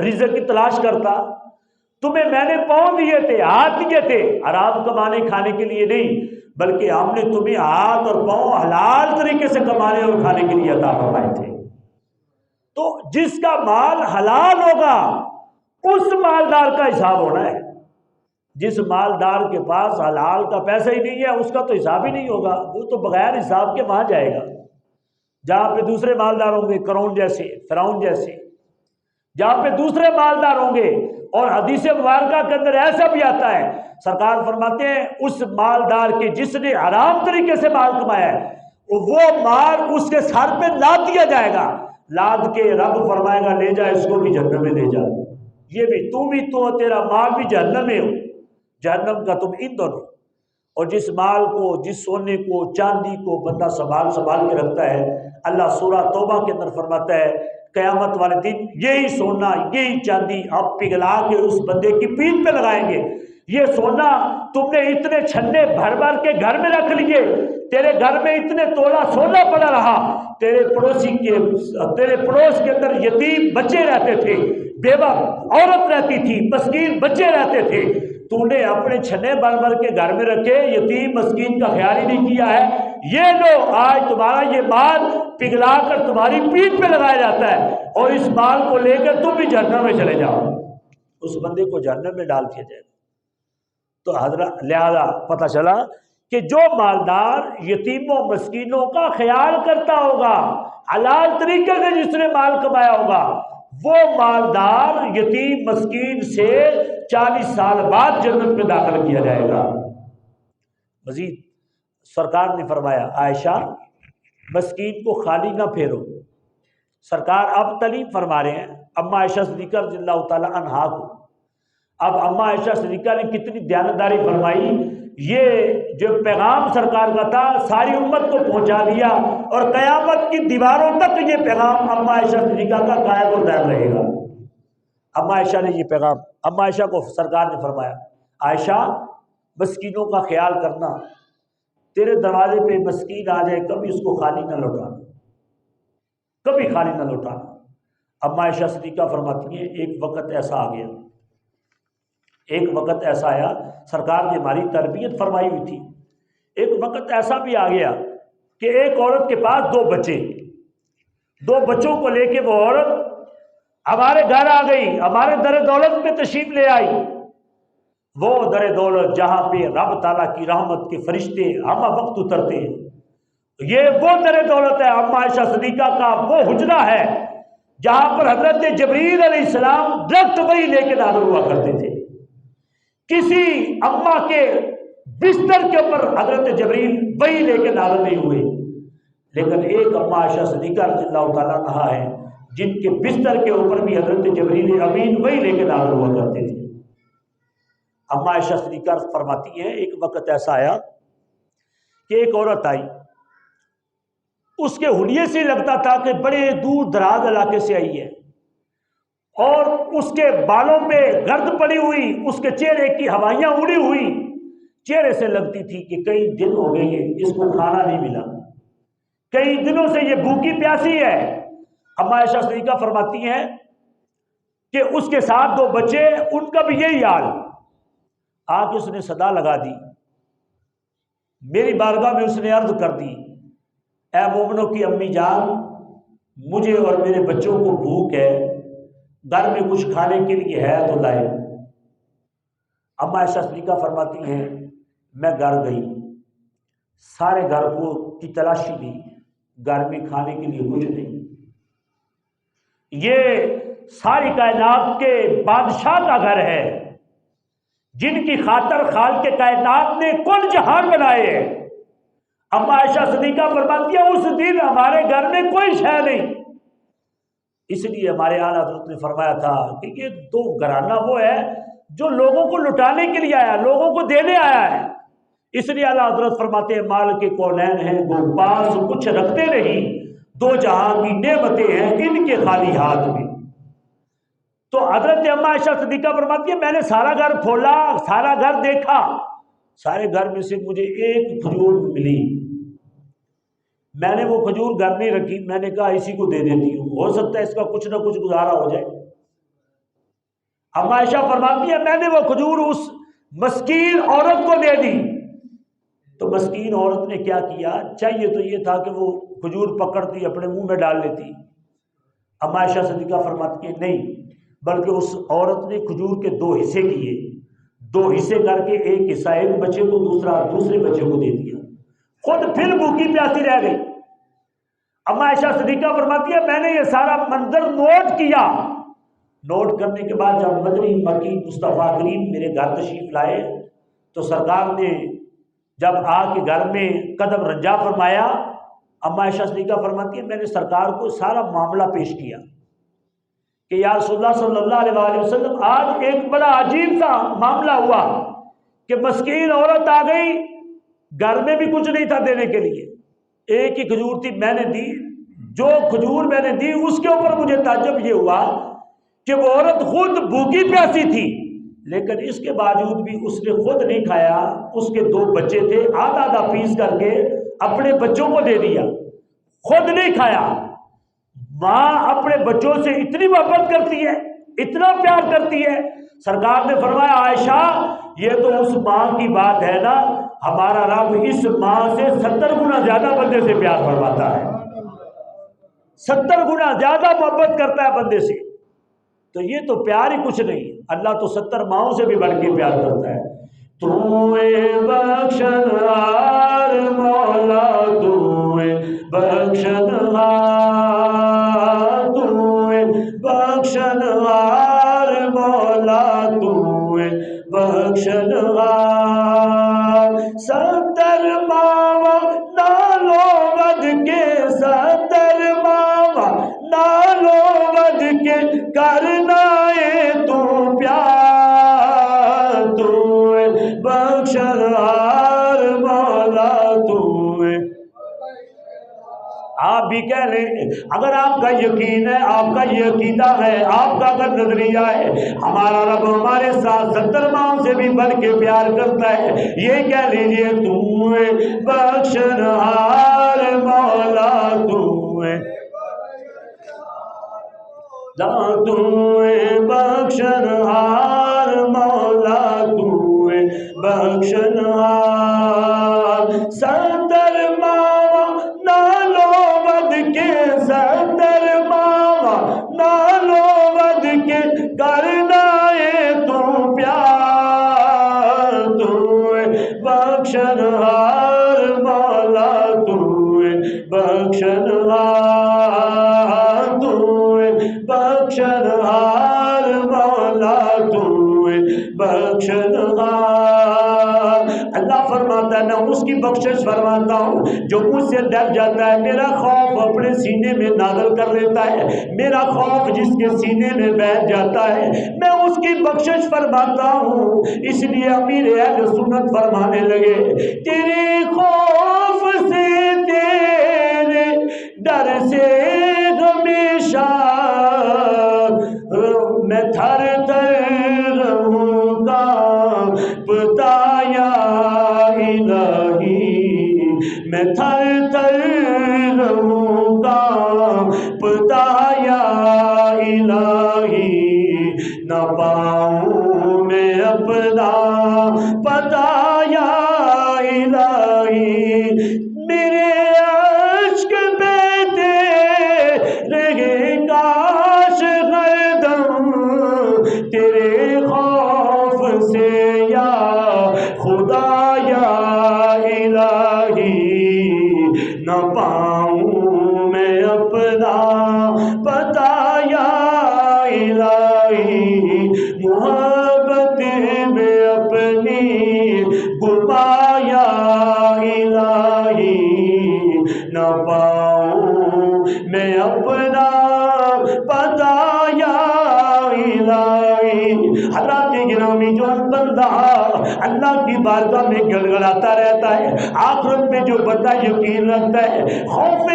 رزق کی تلاش کرتا۔ تمہیں میں نے پاؤں دیے تھے، ہاتھ دیے تھے، حرام کمانے کھانے کے لیے نہیں، بلکہ ہم نے تمہیں ہاتھ اور پاؤں حلال طریقے سے کمانے اور کھانے کے لیے عطا فرمائے تھے۔ تو جس کا مال حلال ہوگا اس مالدار کا حساب ہونا ہے۔ جس مالدار کے پاس حلال کا پیسہ ہی نہیں ہے اس کا تو حساب ہی نہیں ہوگا، وہ تو بغیر حساب کے وہاں جائے گا جہاں پہ دوسرے مالدار ہوں گے، قارون جیسے، فرعون جیسے، جہاں پہ دوسرے مالدار ہوں گے۔ اور حدیث مبارکہ کے اندر ایسا بھی آتا ہے، سرکار فرماتے ہیں اس مالدار کے جس نے حرام طریقے سے مال کمایا ہے وہ مال اس کے سر پہ لاد دیا جائے گا، لاد کے رب فرمائے گا لے جا اس کو بھی جہنم میں لے جا، یہ بھی تو تیرا مال بھی جہنم میں ہو، جہنم کا تم ان دونوں۔ اور جس مال کو، جس سونے کو، چاندی کو بندہ سنبھال کے رکھتا ہے، اللہ سورہ توبہ کے اندر فرماتا ہے قیامت والے دن یہی سونا، یہی چاندی آپ پگھلا کے اس بندے کی پیٹھ پہ لگائیں گے۔ یہ سونا تم نے اتنے چھنے بھر بھر کے گھر میں رکھ لیے، تیرے گھر میں اتنے تولا سونا پڑا رہا، تیرے پڑوس کے اندر یتیم بچے رہتے تھے، بیوہ عورت رہتی تھی، مسکین بچے رہتے تھے، تو نے اپنے چھنے بھر بھر کے گھر میں رکھے، یتیم مسکین کا خیال ہی نہیں کیا ہے۔ یہ لو آج تمہارا یہ مال پگھلا کر تمہاری پیٹھ پہ لگایا جاتا ہے، اور اس مال کو لے کر تم بھی جہنم میں چلے جاؤ، اس بندے کو جہنم میں ڈال دیا جائے گا۔ تو حضرت لہذا پتہ چلا کہ جو مالدار یتیموں مسکینوں کا خیال کرتا ہوگا، حلال طریقے سے جس نے مال کمایا ہوگا، وہ مالدار یتیم مسکین سے 40 سال بعد جنت میں داخل کیا جائے گا۔ مزید سرکار نے فرمایا عائشہ مسکین کو خالی نہ پھیرو۔ سرکار اب تعلیم فرما رہے ہیں اما عائشہ صدیقہ رضی اللہ تعالی عنہا کو۔ اب اما عائشہ صدیقہ نے کتنی دیانتداری فرمائی، یہ جو پیغام سرکار کا تھا ساری امت کو پہنچا دیا، اور قیامت کی دیواروں تک یہ پیغام اما عائشہ صدیقہ کا قائم و دائم رہے گا۔ اما عائشہ نے یہ پیغام، اما عائشہ کو سرکار نے فرمایا عائشہ مسکینوں کا خیال کرنا، تیرے دروازے پہ مسکین آ جائے کبھی اس کو خالی نہ لوٹانا، کبھی خالی نہ لوٹانا۔ اما عائشہ صدیقہ فرماتی ہیں ایک وقت ایسا آ گیا، ایک وقت ایسا آیا، سرکار نے ہماری تربیت فرمائی ہوئی تھی، ایک وقت ایسا بھی آ گیا کہ ایک عورت کے پاس 2 بچے، 2 بچوں کو لے کے وہ عورت ہمارے گھر آ گئی، ہمارے در دولت میں تشریف لے آئی۔ وہ در دولت جہاں پہ رب تعالیٰ کی رحمت کے فرشتے ہم وقت اترتے ہیں، یہ وہ در دولت ہے اما عائشہ صدیقہ کا وہ حجرہ ہے جہاں پر حضرت جبریل علیہ السلام ڈائریکٹ وحی لے کے نازل ہوا کرتے تھے۔ کسی اما کے بستر کے اوپر حضرت جبریل وحی لے کے نازل نہیں ہوئے، لیکن ایک اما عائشہ صدیقہ رضی اللہ تعالیٰ عنہا ہے جن کے بستر کے اوپر بھی حضرت جبریل امین وحی لے کے نازل ہوا کرتے تھے۔ اما عائشہ صدیقہ فرماتی ہیں ایک وقت ایسا آیا کہ ایک عورت آئی، اس کے حلیے سے لگتا تھا کہ بڑے دور دراز علاقے سے آئی ہے، اور اس کے بالوں پہ گرد پڑی ہوئی، اس کے چہرے کی ہوائیاں اڑی ہوئی، چہرے سے لگتی تھی کہ کئی دن ہو گئے ہیں اس کو کھانا نہیں ملا، کئی دنوں سے یہ بھوکی پیاسی ہے۔ اما عائشہ صدیقہ فرماتی ہیں کہ اس کے ساتھ 2 بچے، ان کا بھی یہی حال۔ آ کے اس نے صدا لگا دی، میری بارگاہ میں اس نے عرض کر دی اے مومنوں کی امی جان، مجھے اور میرے بچوں کو بھوک ہے، گھر میں کچھ کھانے کے لیے ہے تو لائے۔ اما عائشہ صدیقہ فرماتی ہیں میں گھر گئی، سارے گھر کو کی تلاشی دی، گھر میں کھانے کے لیے کچھ نہیں۔ یہ ساری کائنات کے بادشاہ کا گھر ہے جن کی خاطر خالق کائنات نے کل جہان بنائے ہیں۔ اما عائشہ صدیقہ فرماتی ہے اس دن ہمارے گھر میں کوئی شے نہیں، اس لیے ہمارے اعلیٰ حضرت نے فرمایا تھا کہ یہ 2 گھرانہ وہ ہے جو لوگوں کو لٹانے کے لیے آیا، لوگوں کو دینے آیا ہے۔ اس لیے اعلیٰ حضرت فرماتے ہیں مال کے کونین ہیں وہ پاس کچھ رکھتے نہیں، دو جہاں کی نعمتیں ہیں ان کے خالی ہاتھ میں۔ تو حضرت اما عائشہ صدیقہ فرماتی ہے میں نے سارا گھر کھولا، سارا گھر دیکھا، سارے گھر میں سے مجھے ایک کھجور ملی، میں نے وہ کھجور گھر نہیں رکھی، میں نے کہا اسی کو دے دیتی ہوں، ہو سکتا ہے اس کا کچھ نہ کچھ گزارا ہو جائے۔ اما عائشہ فرماتی ہے میں نے وہ کھجور اس مسکین عورت کو دے دی، تو مسکین عورت نے کیا کیا، چاہیے تو یہ تھا کہ وہ کھجور پکڑتی اپنے منہ میں ڈال لیتی۔ اما عائشہ صدیقہ فرماتی ہے نہیں، بلکہ اس عورت نے کھجور کے دو حصے کیے، دو حصے کر کے ایک حصہ ایک بچے کو، دوسرے بچے کو دے دیا، خود پھر بھوکی پیاسی رہ گئی۔ اما عائشہ صدیقہ فرماتی ہے میں نے یہ سارا منظر نوٹ کیا، نوٹ کرنے کے بعد جب مدنی مکی مصطفیٰ کریم میرے گھر تشریف لائے تو سرکار نے جب آ کے گھر میں قدم رنجا فرمایا، اما عائشہ صدیقہ فرماتی ہے میں نے سرکار کو سارا معاملہ پیش کیا کہ یا رسول اللہ صلی اللہ علیہ وآلہ وسلم آج ایک بڑا عجیب سا معاملہ ہوا کہ مسکین عورت آ گئی، گھر میں بھی کچھ نہیں تھا دینے کے لیے، ایک ہی کھجور تھی میں نے دی، جو کھجور میں نے دی اس کے اوپر مجھے تعجب یہ ہوا کہ وہ عورت خود بھوکی پیاسی تھی، لیکن اس کے باوجود بھی اس نے خود نہیں کھایا، اس کے دو بچے تھے آدھا آدھا پیس کر کے اپنے بچوں کو دے دیا، خود نہیں کھایا۔ ماں اپنے بچوں سے اتنی محبت کرتی ہے، اتنا پیار کرتی ہے، سرکار نے فرمایا عائشہ یہ تو اس ماں کی بات ہے نا، ہمارا رب اس ماں سے 70 گنا زیادہ بندے سے پیار فرماتا ہے، 70 گنا زیادہ محبت کرتا ہے بندے سے، تو یہ تو پیار ہی کچھ نہیں، اللہ تو 70 ماؤں سے بھی بڑھ کے پیار کرتا ہے۔ توئے بخشنہار مولا توئے بخشنہار، توئے بخشنہار مولا توئے بخشنہار، 70 ماوا نالو ود کے، 70 ماوا نالو ود کے کرنا ہے تو پیار، توئے بخشنہار مولا توئے۔ آپ بھی کہہ لیں اگر آپ کا یقین ہے، آپ کا یہ عقیدہ ہے، آپ کا اگر نظریہ ہے ہمارا رب ہمارے ساتھ 70 ماؤں سے بھی بڑھ کے پیار کرتا ہے، یہ کہہ لیجئے توئے بخشنہار مولا توئے، توئے بخشنہار مولا توئے بخشنہار، 70 ماوا نالو ود کے، 70 ماوا نالو ود کے کرنا ہے تو پیار، توئے بخشنہار مولا توئے بخشنہار، بخشنہار مولا توئے بخشنہار۔ اللہ فرماتا ہے میں اس کی بخشش فرماتا ہوں جو مجھ سے ڈر جاتا ہے، میرا خوف اپنے سینے میں نازل کر لیتا ہے، میرا خوف جس کے سینے میں بیٹھ جاتا ہے میں اس کی بخشش فرماتا ہوں۔ اس لیے امیر اہل سنت فرمانے لگے تیرے خوف سے، تیرے ڈر سے ہمیشہ میں تھر تھر رہوں گا، بتایا الہی میں تھر تھر رہوں گا، بتایا الہی نہ پاؤں میں اپنا بتایا الہی، میرے عشق بہتے رہے کاش ہر دم تیرے خوف سے یا خدا یا الہی، نہ پاؤں میں اپنا بتایا الہی، محبت میں اپنی گمایا الہی۔ اللہ کی بارگاہ میں گڑگڑاتا رہتا ہے۔ آخرت میں جو بندہ یقین رکھتا ہے، خوف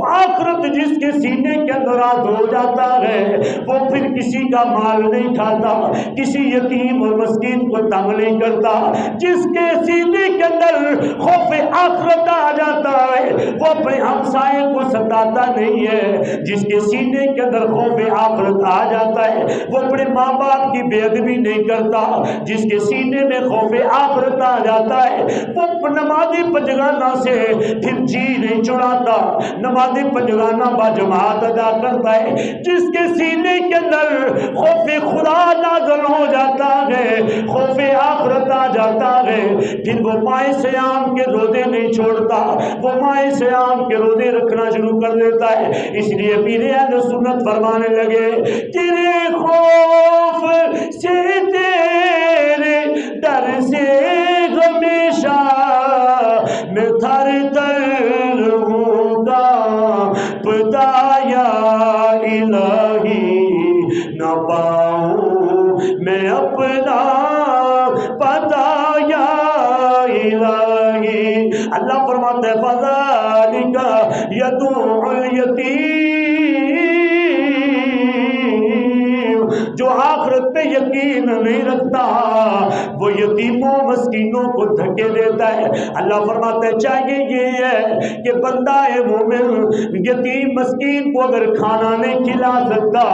آخرت جس کے سینے کے اندر ہو جاتا ہے، وہ پھر کسی کا مال نہیں کھاتا، کسی یتیم اور مسکین کو تنگ نہیں کرتا۔ جس کے سینے کے اندر خوف آخرت آ جاتا ہے، وہ اپنے ہمسائے کو ستاتا نہیں ہے۔ جس کے سینے کے اندر خوف آخرت آ جاتا ہے، وہ اپنے ماں باپ کی بے ادبی نہیں کرتا۔ جس کے سینے میں خوف آخرت آ جاتا ہے، وہ نمازی پنجگانہ سے پھر جی نہیں چھڑاتا، نمازی پنجگانہ باجماعت ادا کرتا ہے۔ جس کے سینے کے اندر خوف خدا نازل ہو جاتا ہے، خوف آخرت آ جاتا ہے، پھر وہ ماہ صیام کے روزے نہیں چھوڑتا، وہ ماہ صیام کے روزے رکھنا شروع کر دیتا ہے۔ اس لیے پیر اہل سنت فرمانے لگے، تیرے خوف سے تیرے ڈر سے ہمیشہ میں تھر تر ہوں گا، پتا یا الہی نہ پاؤں میں اپنا پتا یا الہی۔ اللہ فرماتا ہے فذالک یدعو الیتیم، جو آخرت پہ یقین نہیں رکھتا وہ یتیموں مسکینوں کو دھکے دیتا ہے۔ اللہ فرماتا ہے چاہیے یہ ہے کہ بندہ مومن یتیم مسکین کو اگر کھانا نہیں کھلا سکتا،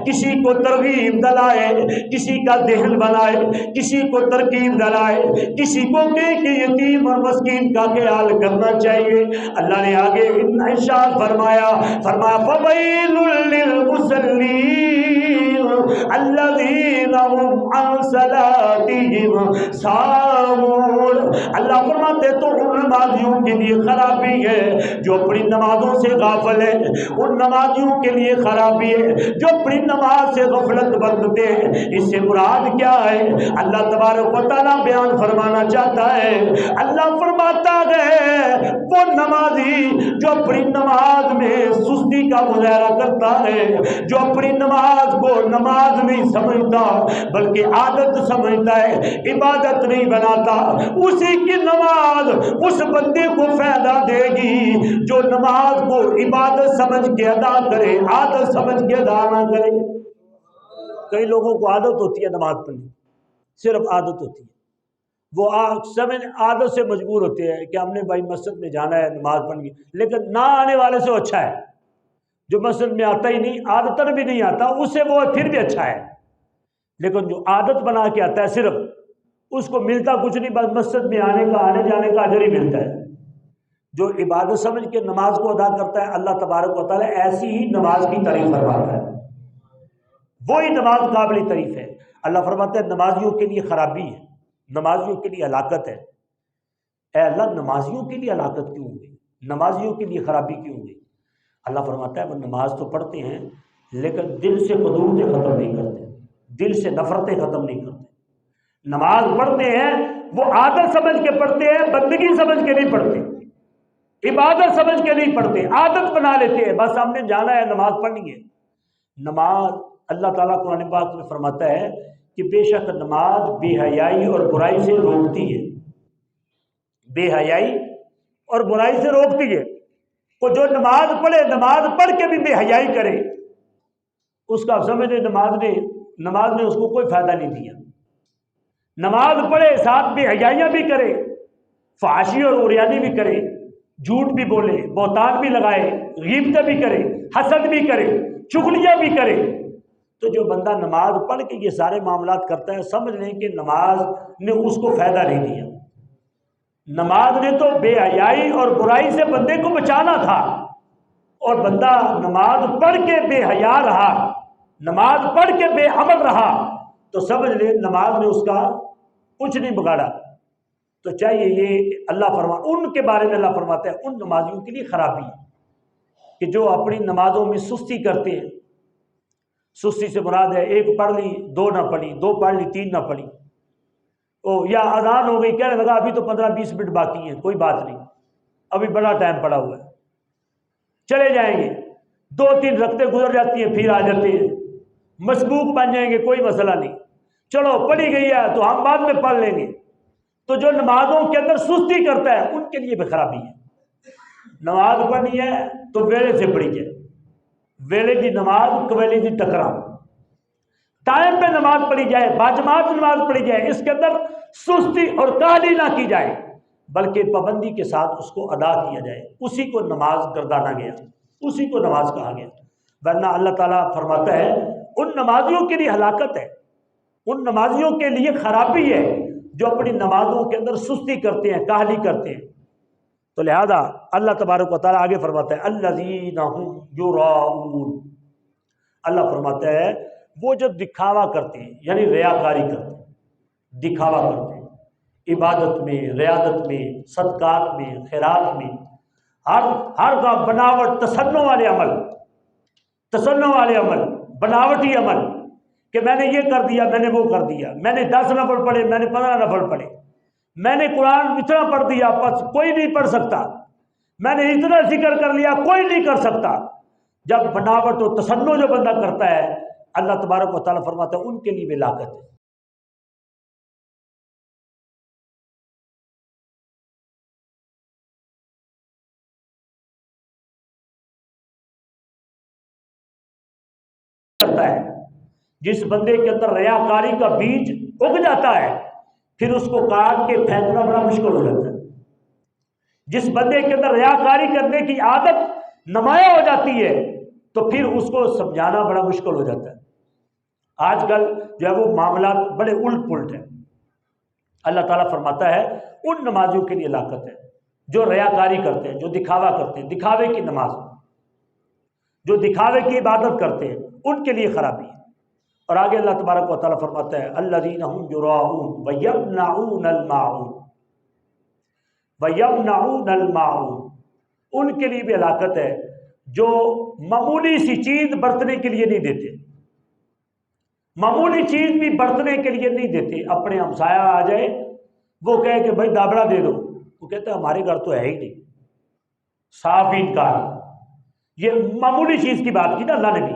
کسی کو ترغیب دلائے، کسی کا ذہن بنائے، کسی کو ترکیب دلائے، کسی کو کہ یتیم اور مسکین کا خیال کرنا چاہیے۔ اللہ نے آگے ارشاد فرمایا فَوَيْلٌ لِّلْمُصَلِّينَ الَّذِينَ هُمْ عَنْ صَلَاتِهِمْ سَاهُونَ۔ اللہ فرماتے تو ان نمازیوں کے لیے خرابی ہے جو اپنی نمازوں سے غافل ہے، ان نمازیوں کے لیے خرابی ہے جو اپنی نماز سے غفلت برتتے ہیں۔ اس سے مراد کیا ہے؟ اللہ تبارک و تعالیٰ بیان فرمانا چاہتا ہے، اللہ فرماتا ہے وہ نمازی جو اپنی نماز میں سستی کا مظاہرہ کرتا ہے، جو اپنی نماز کو نماز نہیں سمجھتا بلکہ عادت سمجھتا ہے، عبادت نہیں بناتا، اسی کی نماز اس بندے کو فائدہ دے گی جو نماز کو عبادت سمجھ کے ادا کرے، عادت سمجھ کے ادا نہ کرے۔ کئی لوگوں کو عادت ہوتی ہے نماز پڑھنے، صرف عادت ہوتی ہے، وہ عادت سے مجبور ہوتے ہیں کہ ہم نے بھائی مسجد میں جانا ہے نماز پڑھنی، لیکن نہ آنے والے سے اچھا ہے جو مسجد میں آتا ہی نہیں، عادتاً بھی نہیں آتا، اس سے وہ پھر بھی اچھا ہے۔ لیکن جو عادت بنا کے آتا ہے صرف، اس کو ملتا کچھ نہیں، بس مسجد میں آنے کا آنے جانے کا اجر ہی ملتا ہے۔ جو عبادت سمجھ کے نماز کو ادا کرتا ہے، اللہ تبارک و تعالیٰ ایسی ہی نماز کی تعریف فرماتا ہے، وہی نماز قابل تعریف ہے۔ اللہ فرماتا ہے نمازیوں کے لیے خرابی ہے، نمازیوں کے لیے ہلاکت ہے۔ اے اللہ نمازیوں کے لیے ہلاکت کیوں ہوگی، نمازیوں کے لیے خرابی کیوں ہوگی؟ اللہ فرماتا ہے وہ نماز تو پڑھتے ہیں لیکن دل سے قدورتیں ختم نہیں کرتے، دل سے نفرتیں ختم نہیں کرتے۔ نماز پڑھتے ہیں وہ عادت سمجھ کے پڑھتے ہیں، بندگی سمجھ کے نہیں پڑھتے، عبادت سمجھ کے نہیں پڑھتے، عادت بنا لیتے ہیں، بس ہم نے جانا ہے نماز پڑھنی ہے۔ نماز اللہ تعالیٰ قرآن پاک میں فرماتا ہے کہ بے شک نماز بے حیائی اور برائی سے روکتی ہے، بے حیائی اور برائی سے روکتی ہے۔ وہ جو نماز پڑھے، نماز پڑھ کے بھی بے حیائی کرے، اس کا سمجھے نماز نے اس کو کوئی فائدہ نہیں دیا۔ نماز پڑھے ساتھ بے حیائیاں بھی کرے، فحاشی اور عریانی بھی کرے، جھوٹ بھی بولے، بہتان بھی لگائے، غیبت بھی کرے، حسد بھی کرے، چغلیاں بھی کرے، تو جو بندہ نماز پڑھ کے یہ سارے معاملات کرتا ہے، سمجھ لیں کہ نماز نے اس کو فائدہ نہیں دیا۔ نماز نے تو بے حیائی اور برائی سے بندے کو بچانا تھا، اور بندہ نماز پڑھ کے بے حیا رہا، نماز پڑھ کے بے عمل رہا، تو سمجھ لیں نماز نے اس کا کچھ نہیں بگاڑا۔ تو چاہیے یہ ان کے بارے میں اللہ فرماتا ہے ان نمازیوں کے لیے خرابی کہ جو اپنی نمازوں میں سستی کرتے ہیں۔ سستی سے مراد ہے ایک پڑھ لی دو نہ پڑھی، دو پڑھ لی تین نہ پڑھی، یا اذان ہو گئی کہنے لگا ابھی تو 15-20 منٹ باقی ہیں، کوئی بات نہیں، ابھی بڑا ٹائم پڑا ہوا ہے، چلے جائیں گے، 2-3 رکعتیں گزر جاتی ہیں پھر آ جاتے ہیں، مسبوق بن جائیں گے، کوئی مسئلہ نہیں، چلو پڑھی گئی ہے تو ہم بعد میں پڑھ لیں گے، تو جو نمازوں کے اندر سستی کرتا ہے ان کے لیے بھی خرابی ہے۔ نماز پڑھنی ہے تو ویلے سے پڑھی جائے، ویلے کی نماز کویلے کی ٹکرا، ٹائم پہ نماز پڑھی جائے، باجماعت نماز پڑھی جائے، اس کے اندر سستی اور کاہلی نہ کی جائے، بلکہ پابندی کے ساتھ اس کو ادا کیا جائے، اسی کو نماز گردانا گیا، اسی کو نماز کہا گیا۔ ورنہ اللہ تعالیٰ فرماتا ہے ان نمازیوں کے لیے ہلاکت ہے، ان نمازیوں کے لیے خرابی ہے جو اپنی نمازوں کے اندر سستی کرتے ہیں، کاہلی کرتے ہیں۔ تو لہذا اللہ تبارک و تعالیٰ آگے فرماتا ہے الذین هم یراؤون، اللہ فرماتا ہے وہ جو دکھاوا کرتے ہیں، یعنی ریاکاری کرتے ہیں، دکھاوا کرتے ہیں عبادت میں، ریاضت میں، صدقات میں، خیرات میں، ہر کا بناوٹ، تصنع والے عمل، بناوٹی عمل، کہ میں نے یہ کر دیا، میں نے وہ کر دیا، میں نے 10 نفل پڑھے، میں نے 15 نفل پڑھے، میں نے قرآن اتنا پڑھ دیا بس کوئی نہیں پڑھ سکتا، میں نے اتنا ذکر کر لیا کوئی نہیں کر سکتا۔ جب بناوٹ و تصنع جو بندہ کرتا ہے، اللہ تبارک و تعالیٰ فرماتا ہے ان کے لیے بھی ہلاکت ہے۔ کرتا ہے جس بندے کے اندر ریاکاری کا بیج اگ جاتا ہے، پھر اس کو کاٹ کے پھینکنا بڑا مشکل ہو جاتا ہے۔ جس بندے کے اندر ریاکاری کرنے کی عادت نمایاں ہو جاتی ہے تو پھر اس کو سمجھانا بڑا مشکل ہو جاتا ہے۔ آج کل جو ہے وہ معاملات بڑے الٹ پلٹ ہیں۔ اللہ تعالیٰ فرماتا ہے ان نمازیوں کے لیے ہلاکت ہے جو ریاکاری کرتے ہیں، جو دکھاوا کرتے ہیں، دکھاوے کی نماز، جو دکھاوے کی عبادت کرتے ہیں، ان کے لیے خرابی ہے۔ اور آگے اللہ تبارک و تعالیٰ فرماتا ہے الذین هم یراؤون ویمنعون الماعون، ویمنعون الماعون، ان کے لیے بھی ہلاکت ہے جو معمولی سی چیز برتنے کے لیے نہیں دیتے، معمولی چیز بھی برتنے کے لیے نہیں دیتے۔ اپنے ہمسایہ آ جائے، وہ کہے کہ بھائی دابڑا دے دو، وہ کہتے ہیں ہمارے گھر تو ہے ہی نہیں، صاف انکار۔ یہ معمولی چیز کی بات کی نا اللہ نے بھی،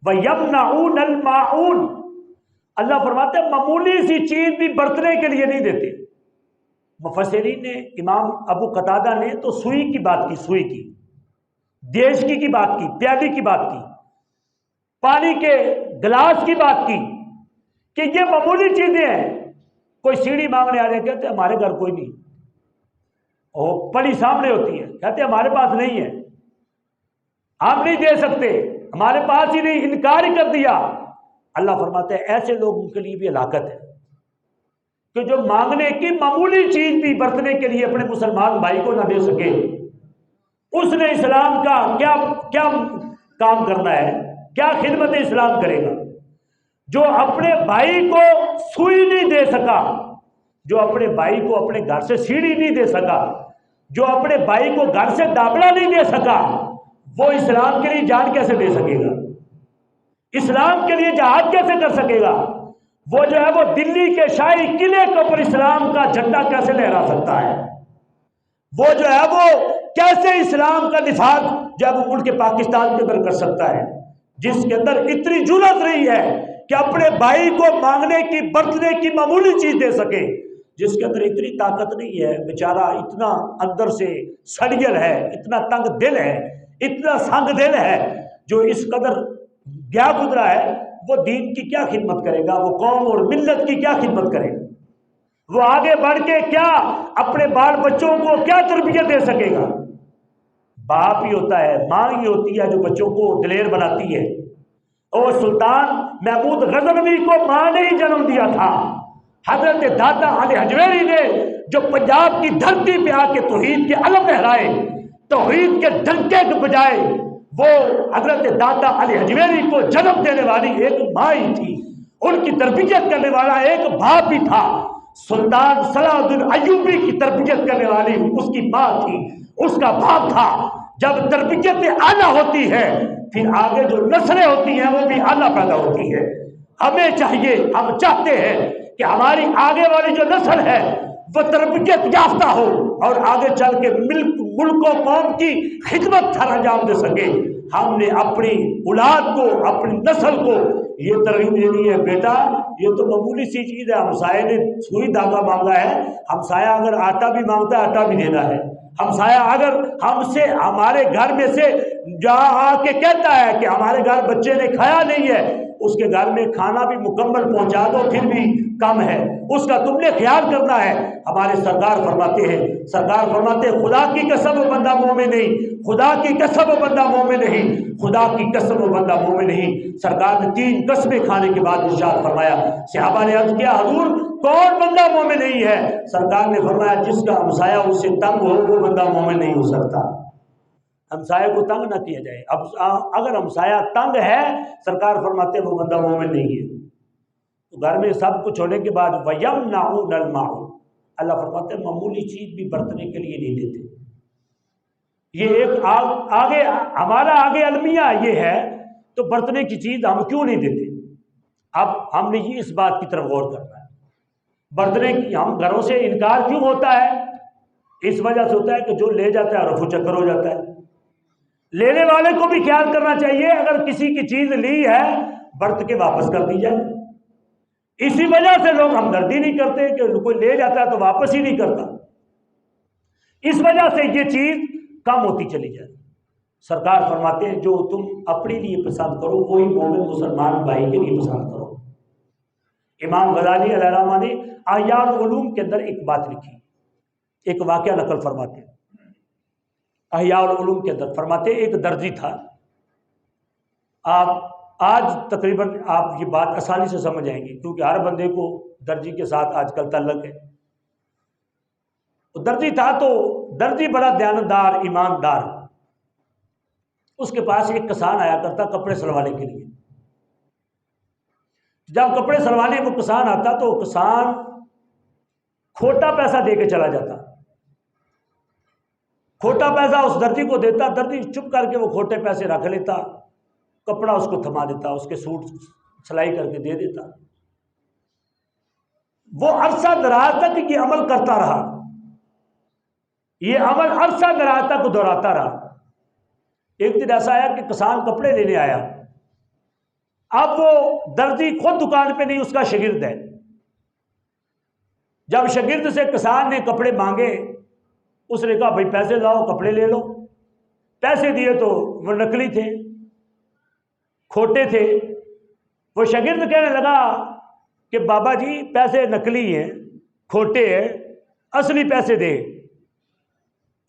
وَيَمْنَعُونَ الْمَاعُونَ، اللہ فرماتے ہیں معمولی سی چیز بھی برتنے کے لیے نہیں دیتے۔ مفسرین نے، امام ابو قتادہ نے تو سوئی کی بات کی، سوئی کی، دیشکی کی بات کی، پیالی کی بات کی، پانی کے گلاس کی بات کی، کہ یہ معمولی چیزیں ہیں۔ کوئی سیڑھی مانگنے آ جائے، کہتے ہیں ہمارے گھر کوئی نہیں، اور پڑی سامنے ہوتی ہے، کہتے ہیں ہمارے پاس نہیں ہے، ہم نہیں دے سکتے، ہمارے پاس ہی نہیں، انکار ہی کر دیا۔ اللہ فرماتے ہیں ایسے لوگوں کے لیے بھی ہلاکت ہے کہ جو مانگنے کی معمولی چیز بھی برتنے کے لیے اپنے مسلمان بھائی کو نہ دے سکے، اس نے اسلام کا کیا کام کرنا ہے، کیا خدمت اسلام کرے گا؟ جو اپنے بھائی کو سوئی نہیں دے سکا، جو اپنے بھائی کو اپنے گھر سے سیڑھی نہیں دے سکا، جو اپنے بھائی کو گھر سے دابڑا نہیں دے سکا، وہ اسلام کے لیے جان کیسے دے سکے گا؟ اسلام کے لیے جہاد کیسے کر سکے گا؟ وہ جو ہے وہ دلی کے شاہی قلعے کے اوپر اسلام کا جھنڈا کیسے لہرا سکتا ہے؟ وہ جو ہے وہ کیسے اسلام کا نفاذ جو ہے وہ ملک پاکستان کے اندر کر سکتا ہے، جس کے اندر اتنی جرأت نہیں ہے کہ اپنے بھائی کو مانگنے کی، برتنے کی معمولی چیز دے سکے، جس کے اندر اتنی طاقت نہیں ہے، بیچارہ اتنا اندر سے سڑیل ہے، اتنا تنگ دل ہے، اتنا سنگ دل ہے، جو اس قدر گیا گزرا ہے، وہ دین کی کیا خدمت کرے گا؟ وہ قوم اور ملت کی کیا خدمت کرے گا؟ وہ آگے بڑھ کے کیا اپنے بال بچوں کو کیا تربیت دے سکے گا؟ باپ ہی ہوتا ہے، ماں ہی ہوتی ہے جو بچوں کو دلیر بناتی ہے۔ اور سلطان محمود غزنوی کو ماں نے ہی جنم دیا تھا۔ حضرت دادا علی حجویری نے جو پنجاب کی دھرتی پہ آ کے توحید کے علم لہرائے، توحید کے ڈنکے کے بجائے، وہ حضرت دادا علی حجویری کو جنم دینے والی ایک ماں ہی تھی، ان کی تربیت کرنے والا ایک باپ ہی تھا۔ سلطان صلاح الدین ایوبی کی تربیت کرنے والی اس کی ماں تھی، اس کا باپ تھا۔ جب تربیت اعلیٰ ہوتی ہے، پھر آگے جو نسلیں ہوتی ہیں وہ بھی اعلیٰ پیدا ہوتی ہے۔ ہمیں چاہیے، ہم چاہتے ہیں کہ ہماری آگے والی جو نسل ہے وہ تربیت یافتہ ہو اور آگے چل کے ملک و قوم کی خدمت سر انجام دے سکے۔ ہم نے اپنی اولاد کو، اپنی نسل کو یہ ترغیب دینی ہے، بیٹا یہ تو معمولی سی چیز ہے، ہمسائے نے سوئی دھاگا مانگا ہے، ہمسایہ اگر آٹا بھی مانگتا ہے آٹا بھی دینا ہے، ہمسایہ اگر ہم سے ہمارے گھر میں سے جہاں آ کے کہتا ہے کہ ہمارے گھر بچے نے کھایا نہیں ہے، اس کے گھر میں کھانا بھی مکمل پہنچا دو پھر بھی کم ہے، اس کا تم نے خیال کرنا ہے۔ ہمارے سرکار فرماتے ہیں خدا کی قسم وہ بندہ مومن نہیں، خدا کی قسم وہ بندہ مومن نہیں، خدا کی قسم وہ بندہ مومن نہیں۔ سرکار نے 3 قسمیں کھانے کے بعد ارشاد فرمایا، صحابہ نے عرض کیا حضور کون بندہ مومن نہیں ہے؟ سرکار نے فرمایا جس کا ہمسایہ اس سے تنگ ہو وہ بندہ مومن نہیں ہو سکتا۔ ہمسایہ کو تنگ نہ کیا جائے، اب اگر ہمسایہ تنگ ہے سرکار فرماتے ہیں وہ بندہ مومن نہیں ہے۔ تو گھر میں سب کچھ ہونے کے بعد وَيَمْنَعُونَ الْمَاعُونَ، اللہ فرماتے ہیں معمولی چیز بھی برتنے کے لیے نہیں دیتے۔ یہ ایک آگے ہمارا آگے المیہ یہ ہے، تو برتنے کی چیز ہم کیوں نہیں دیتے؟ اب ہم نے یہ اس بات کی طرف غور کرنا ہے، برتنے کی ہم گھروں سے انکار کیوں ہوتا ہے؟ اس وجہ سے ہوتا ہے کہ جو لے جاتا ہے رفو چکر ہو جاتا ہے۔ لینے والے کو بھی خیال کرنا چاہیے، اگر کسی کی چیز لی ہے برت کے واپس کر دی جائے۔ اسی وجہ سے لوگ ہمدردی نہیں کرتے کہ کوئی لے جاتا ہے تو واپس ہی نہیں کرتا، اس وجہ سے یہ چیز کم ہوتی چلی جائے۔ سرکار فرماتے ہیں جو تم اپنے لیے پسند کرو وہی مومن مسلمان بھائی کے لیے پسند کرو۔ امام غزالی علیہ الرحمہ نے احیاء العلوم کے اندر ایک بات لکھی، ایک واقعہ نقل فرماتے ہیں احیاء العلوم کے اندر، فرماتے ہیں ایک درزی تھا۔ آپ آج تقریباً آپ یہ بات آسانی سے سمجھ آئیں گے کیونکہ ہر بندے کو درزی کے ساتھ آج کل تعلق ہے۔ درزی تھا تو درزی بڑا دیانتدار ایماندار، اس کے پاس ایک کسان آیا کرتا کپڑے سلوانے کے لیے۔ جب کپڑے سلوانے وہ کسان آتا تو کسان کھوٹا پیسہ دے کے چلا جاتا، کھوٹا پیسہ اس درزی کو دیتا، درزی چپ کر کے وہ کھوٹے پیسے رکھ لیتا، کپڑا اس کو تھما دیتا، اس کے سوٹ سلائی کر کے دے دیتا۔ وہ عرصہ دراز تک یہ عمل کرتا رہا، یہ عمل عرصہ دراز تک دہراتا رہا۔ ایک دن ایسا آیا کہ کسان کپڑے لینے آیا، اب وہ درزی خود دکان پہ نہیں، اس کا شاگرد ہے۔ جب شاگرد سے کسان نے کپڑے مانگے، اس نے کہا بھائی پیسے لاؤ کپڑے لے لو۔ پیسے دیے تو وہ نکلی تھے، کھوٹے تھے۔ وہ شاگرد کہنے لگا کہ بابا جی پیسے نکلی ہیں، کھوٹے ہیں، اصلی پیسے دے،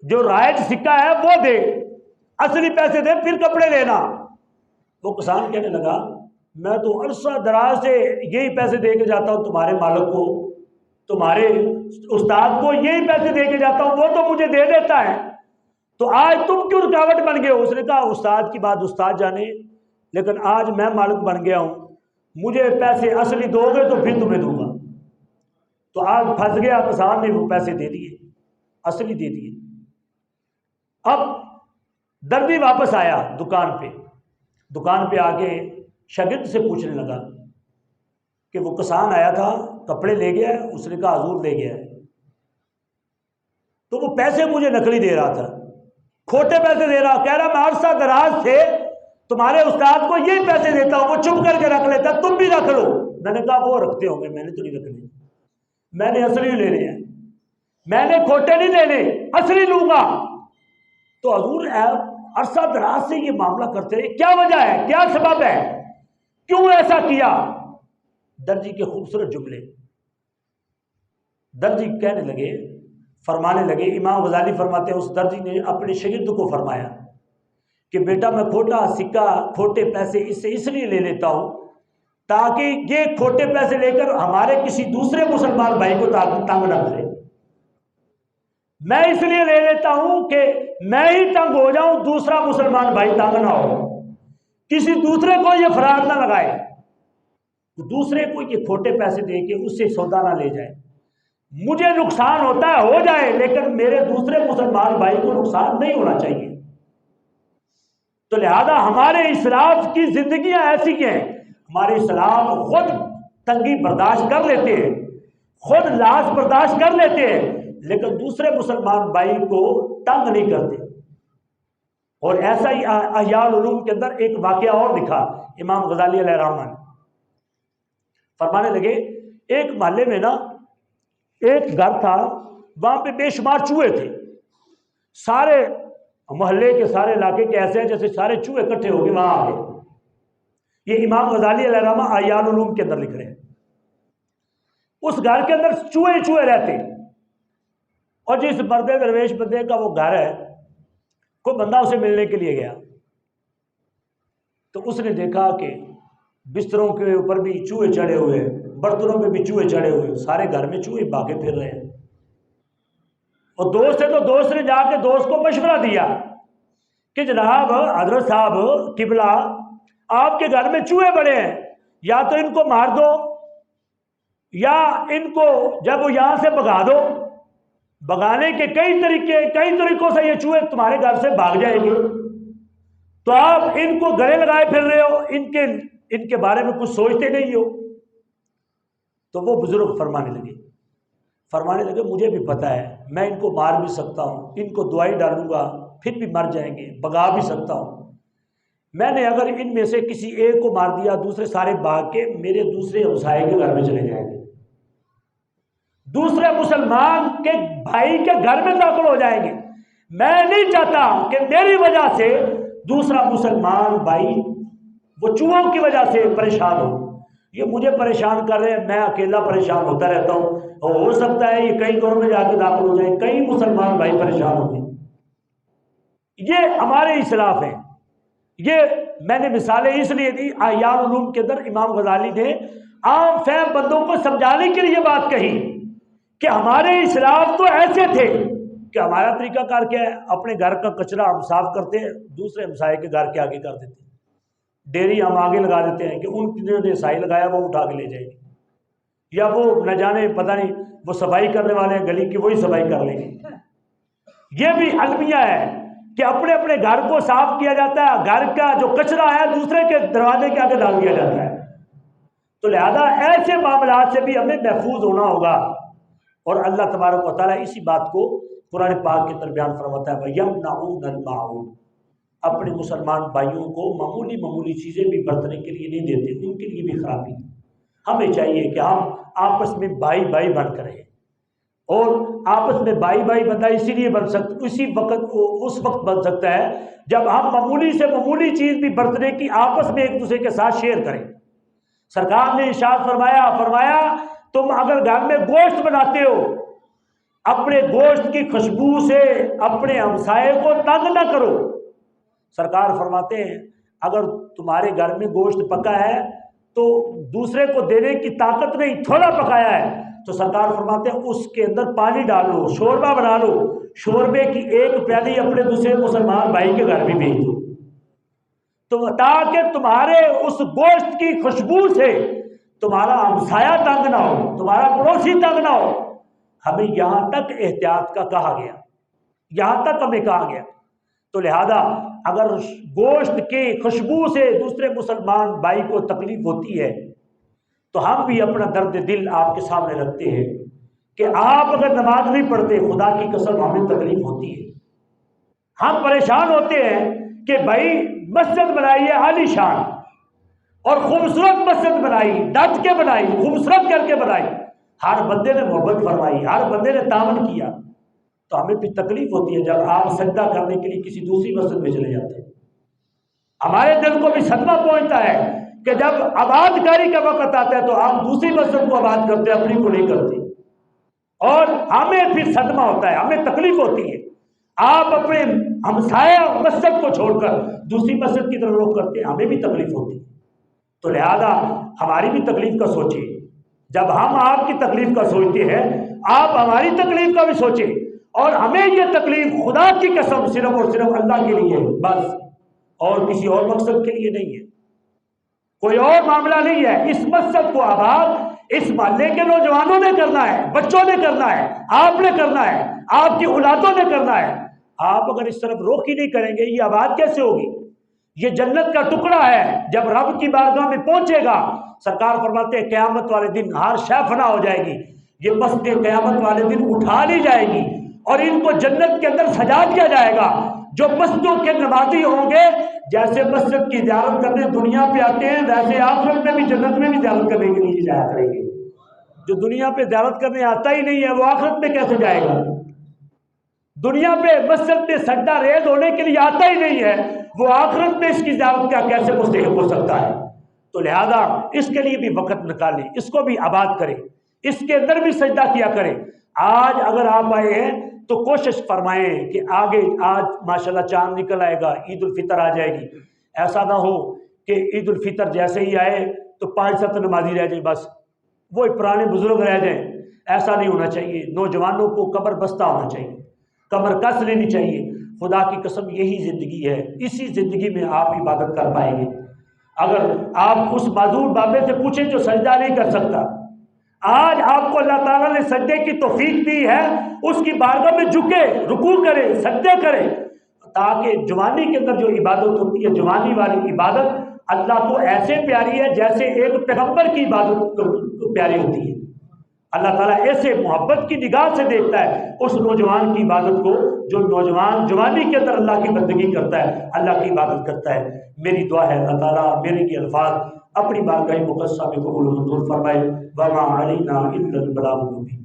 جو رائج سکہ ہے وہ دے، اصلی پیسے دے پھر کپڑے لینا۔ وہ کسان کہنے لگا میں تو عرصہ دراز سے یہی پیسے دے کے جاتا ہوں تمہارے مالک کو، تمہارے استاد کو یہی پیسے دے کے جاتا ہوں، وہ تو مجھے دے دیتا ہے، تو آج تم کیوں رکاوٹ بن گئے ہو؟ اس نے کہا استاد کی بات استاد جانے، لیکن آج میں مالک بن گیا ہوں، مجھے پیسے اصلی دو گے تو پھر تمہیں دوں گا۔ تو آج پھنس گیا، کسان نے وہ پیسے دے دیے، اصلی دے دیے۔ اب درزی واپس آیا دکان پہ آ کے شاگرد سے پوچھنے لگا کہ وہ کسان آیا تھا کپڑے لے گیا ہے؟ اس نے کہا حضور لے گیا ہے، تو وہ پیسے مجھے نکلی دے رہا تھا، کھوٹے پیسے دے رہا، کہہ رہا میں عرصہ دراز سے تمہارے استاد کو یہی پیسے دیتا ہوں، وہ چپ کر کے رکھ لیتا، تم بھی رکھ لو۔ میں نے کہا وہ رکھتے ہوں گے، میں نے تو نہیں رکھنے، میں نے اصلی لینے ہیں، میں نے کھوٹے نہیں لینے، اصلی لوں گا۔ تو حضور عرصہ دراز سے یہ معاملہ کرتے رہے، کیا وجہ ہے، کیا سبب ہے، کیوں ایسا کیا؟ درزی کے خوبصورت جملے، درزی کہنے لگے، فرمانے لگے، امام غزالی فرماتے ہیں اس درزی نے اپنے شاگرد کو فرمایا کہ بیٹا میں کھوٹا سکہ کھوٹے پیسے اس سے اس لیے لے لیتا ہوں تاکہ یہ کھوٹے پیسے لے کر ہمارے کسی دوسرے مسلمان بھائی کو تنگ نہ کرے، میں اس لیے لے لیتا ہوں کہ میں ہی تنگ ہو جاؤں، دوسرا مسلمان بھائی تنگ نہ ہو، کسی دوسرے کو یہ فراڈ نہ لگائے، دوسرے کو یہ کھوٹے پیسے دے کے اس سے سودا نہ لے جائے، مجھے نقصان ہوتا ہے ہو جائے لیکن میرے دوسرے مسلمان بھائی کو نقصان نہیں ہونا چاہیے۔ تو لہذا ہمارے اسلاف کی زندگیاں ایسی ہیں، ہمارے اسلاف خود تنگی برداشت کر لیتے ہیں، خود لاس برداشت کر لیتے ہیں، لیکن دوسرے مسلمان بھائی کو تنگ نہیں کرتے۔ اور ایسا ہی احیاء العلوم کے اندر ایک واقعہ اور لکھا امام غزالی علیہ الرحمہ نے، فرمانے لگے ایک محلے میں نا ایک گھر تھا، وہاں پہ بے شمار چوہے تھے، سارے محلے کے سارے علاقے کے ایسے ہیں جیسے سارے چوہے اکٹھے ہو کے وہاں آ گئے۔ یہ امام غزالی علیہ الرحمہ احیاء العلوم کے اندر لکھ رہے ہیں۔ اس گھر کے اندر چوہے چوہے رہتے، اور جس بردے درویش بندے کا وہ گھر ہے، کوئی بندہ اسے ملنے کے لیے گیا تو اس نے دیکھا کہ بستروں کے اوپر بھی چوہے چڑھے ہوئے، برتنوں پہ بھی چوہے چڑھے ہوئے، سارے گھر میں چوہے بھاگے پھر رہے ہیں۔ اور دوست ہے تو دوست نے جا کے دوست کو مشورہ دیا کہ جناب حضرت صاحب قبلہ، آپ کے گھر میں چوہے بڑے ہیں، یا تو ان کو مار دو یا ان کو جب وہ یہاں سے بھگا دو۔ بھگانے کے کئی طریقوں سے یہ چوہے تمہارے گھر سے بھاگ جائیں گے، تو آپ ان کو گلے لگائے پھر رہے ہو، ان کے بارے میں کچھ سوچتے نہیں ہو۔ تو وہ بزرگ فرمانے لگے مجھے بھی پتہ ہے، میں ان کو مار بھی سکتا ہوں، ان کو دوائی ڈالوں گا پھر بھی مر جائیں گے، بھگا بھی سکتا ہوں۔ میں نے اگر ان میں سے کسی ایک کو مار دیا، دوسرے سارے بھاگ کے میرے دوسرے ہمسائے کے گھر میں چلے جائیں گے، دوسرے مسلمان کے بھائی کے گھر میں داخل ہو جائیں گے۔ میں نہیں چاہتا کہ میری وجہ سے دوسرا مسلمان بھائی وہ چوہوں کی وجہ سے پریشان ہو۔ یہ مجھے پریشان کر رہے ہیں، میں اکیلا پریشان ہوتا رہتا ہوں، اور ہو سکتا ہے یہ کئی گھروں میں جا کے داخل ہو جائیں، کئی مسلمان بھائی پریشان ہوں گے۔ یہ ہمارے اسلاف ہیں۔ یہ میں نے مثالیں اس لیے دی، احیاء العلوم کے اندر امام غزالی نے عام فہم بندوں کو سمجھانے کے لیے بات کہی کہ ہمارے اسلاف تو ایسے تھے کہ ہمارا طریقہ کار کیا ہے، اپنے گھر کا کچرا ہم صاف کرتے ہیں، دوسرے ہمسائے کے گھر کے آگے کر دیتے ہیں، ڈیری ہم آگے لگا دیتے ہیں کہ ان جنہوں نے سائی لگایا وہ اٹھا کے لے جائیں گے، یا وہ نہ جانے پتہ نہیں وہ صفائی کرنے والے ہیں گلی کی، وہی صفائی کر لیں گے۔ یہ بھی المیہ ہے کہ اپنے اپنے گھر کو صاف کیا جاتا ہے، گھر کا جو کچرا ہے دوسرے کے دروازے کے آگے ڈال دیا جاتا ہے۔ تو لہذا ایسے معاملات سے بھی ہمیں محفوظ ہونا ہوگا، اور اللہ تبارک و تعالیٰ اسی بات کو قرآن پاک کے اندر بیان فرماتا ہے وَيَمْنَعُونَ الْمَاعُونَ، اپنے مسلمان بھائیوں کو معمولی چیزیں بھی برتنے کے لیے نہیں دیتے، ان کے لیے بھی خرابی۔ ہمیں چاہیے کہ ہم آپس میں بھائی بن کر رہیں، اور آپس میں بھائی بندہ اسی لیے بن سکتا، اس وقت بن سکتا ہے جب ہم معمولی سے معمولی چیز بھی برتنے کی آپس میں ایک دوسرے کے ساتھ شیئر کریں۔ سرکار نے ارشاد فرمایا تم اگر گھر میں گوشت بناتے ہو، اپنے گوشت کی خوشبو سے اپنے ہمسائے کو تنگ نہ کرو۔ سرکار فرماتے ہیں اگر تمہارے گھر میں گوشت پکا ہے تو دوسرے کو دینے کی طاقت نہیں، تھوڑا پکایا ہے تو سرکار فرماتے ہیں اس کے اندر پانی ڈالو، شوربہ بنا لو، شوربے کی ایک پیالی اپنے دوسرے مسلمان بھائی کے گھر بھی بھیج دو، تو تاکہ تمہارے اس گوشت کی خوشبو سے تمہارا ہمسایہ تنگ نہ ہو، تمہارا پڑوسی تنگ نہ ہو۔ ہمیں یہاں تک احتیاط کا کہا گیا، یہاں تک ہمیں کہا گیا۔ تو لہذا اگر گوشت کی خوشبو سے دوسرے مسلمان بھائی کو تکلیف ہوتی ہے تو ہم بھی اپنا درد دل آپ کے سامنے رکھتے ہیں کہ آپ اگر نماز نہیں پڑھتے، خدا کی قسم ہمیں تکلیف ہوتی ہے، ہم پریشان ہوتے ہیں کہ بھائی مسجد بنائی ہے عالی شان اور خوبصورت مسجد بنائی، ڈٹ کے بنائی، خوبصورت کر کے بنائی، ہر بندے نے محبت فرمائی، ہر بندے نے تعاون کیا، تو ہمیں بھی تکلیف ہوتی ہے جب آپ سجدہ کرنے کے لیے کسی دوسری مسجد میں چلے جاتے ہیں۔ ہمارے دل کو بھی صدمہ پہنچتا ہے کہ جب آباد کاری کا وقت آتا ہے تو آپ دوسری مسجد کو آباد کرتے ہیں، اپنی کو نہیں کرتے، اور ہمیں پھر صدمہ ہوتا ہے، ہمیں تکلیف ہوتی ہے۔ آپ اپنے ہمسایہ مسجد کو چھوڑ کر دوسری مسجد کی طرف رخ کرتے ہیں، ہمیں بھی تکلیف ہوتی ہے۔ تو لہذا ہماری بھی تکلیف کا سوچیں، جب ہم آپ کی تکلیف کا سوچتے ہیں آپ ہماری تکلیف کا بھی سوچیں، اور ہمیں یہ تکلیف خدا کی قسم صرف اور صرف اللہ کے لیے بس، اور کسی اور مقصد کے لیے نہیں ہے، کوئی اور معاملہ نہیں ہے۔ اس مسجد کو آباد اس محلے کے نوجوانوں نے کرنا ہے، بچوں نے کرنا ہے، آپ نے کرنا ہے، آپ کی اولادوں نے کرنا ہے۔ آپ اگر اس طرف رخ ہی نہیں کریں گے یہ آباد کیسے ہوگی؟ یہ جنت کا ٹکڑا ہے، جب رب کی بارگاہ میں پہنچے گا سرکار فرماتے ہیں قیامت والے دن ہر شے فنا ہو جائے گی، یہ مسجد قیامت والے دن اٹھا لی جائے گی اور ان کو جنت کے اندر سجا دیا جائے گا۔ جو مسجدوں کے نمازی ہوں گے جیسے مسجد کی زیارت کرنے دنیا پہ آتے ہیں ویسے آخرت میں بھی جنت میں بھی زیارت کرنے کے لیے جایا کریں گے۔ جو دنیا پہ زیارت کرنے آتا ہی نہیں ہے وہ آخرت میں کیسے جائے گا؟ دنیا پہ مسجد میں سجدہ ریز ہونے کے لیے آتا ہی نہیں ہے وہ آخرت میں اس کی زیارت کا کیسے مستحق ہو سکتا ہے؟ تو لہذا اس کے لیے بھی وقت نکالیں، اس کو بھی آباد کریں، اس کے اندر بھی سجدہ کیا کریں۔ آج اگر آپ آئے ہیں تو کوشش فرمائیں کہ آج ماشاءاللہ چاند نکل آئے گا، عید الفطر آ جائے گی، ایسا نہ ہو کہ عید الفطر جیسے ہی آئے تو 5-7 نمازی رہ جائیں، بس وہ پرانے بزرگ رہ جائیں۔ ایسا نہیں ہونا چاہیے، نوجوانوں کو کمر بستہ ہونا چاہیے، کمر کس لینی چاہیے۔ خدا کی قسم یہی زندگی ہے، اسی زندگی میں آپ عبادت کر پائیں گے۔ اگر آپ اس معذور بابے سے پوچھیں جو سجدہ نہیں کر سکتا، آج آپ کو اللہ تعالیٰ نے سجدے کی توفیق دی ہے، اس کی بارگاہ میں جھکے، رکوع کرے، سجدے کرے، تاکہ جوانی کے اندر جو عبادت ہوتی ہے، جوانی والی عبادت اللہ کو ایسے پیاری ہے جیسے ایک پیغمبر کی عبادت پیاری ہوتی ہے۔ اللہ تعالیٰ ایسے محبت کی نگاہ سے دیکھتا ہے اس نوجوان کی عبادت کو جو نوجوان جوانی کے اندر اللہ کی بندگی کرتا ہے، اللہ کی عبادت کرتا ہے۔ میری دعا ہے اللہ تعالیٰ میرے یہ الفاظ اپنی بارگاہ مقدسہ میں قبول و منظور فرمائے۔ وما علینا الا البلاغ المبین۔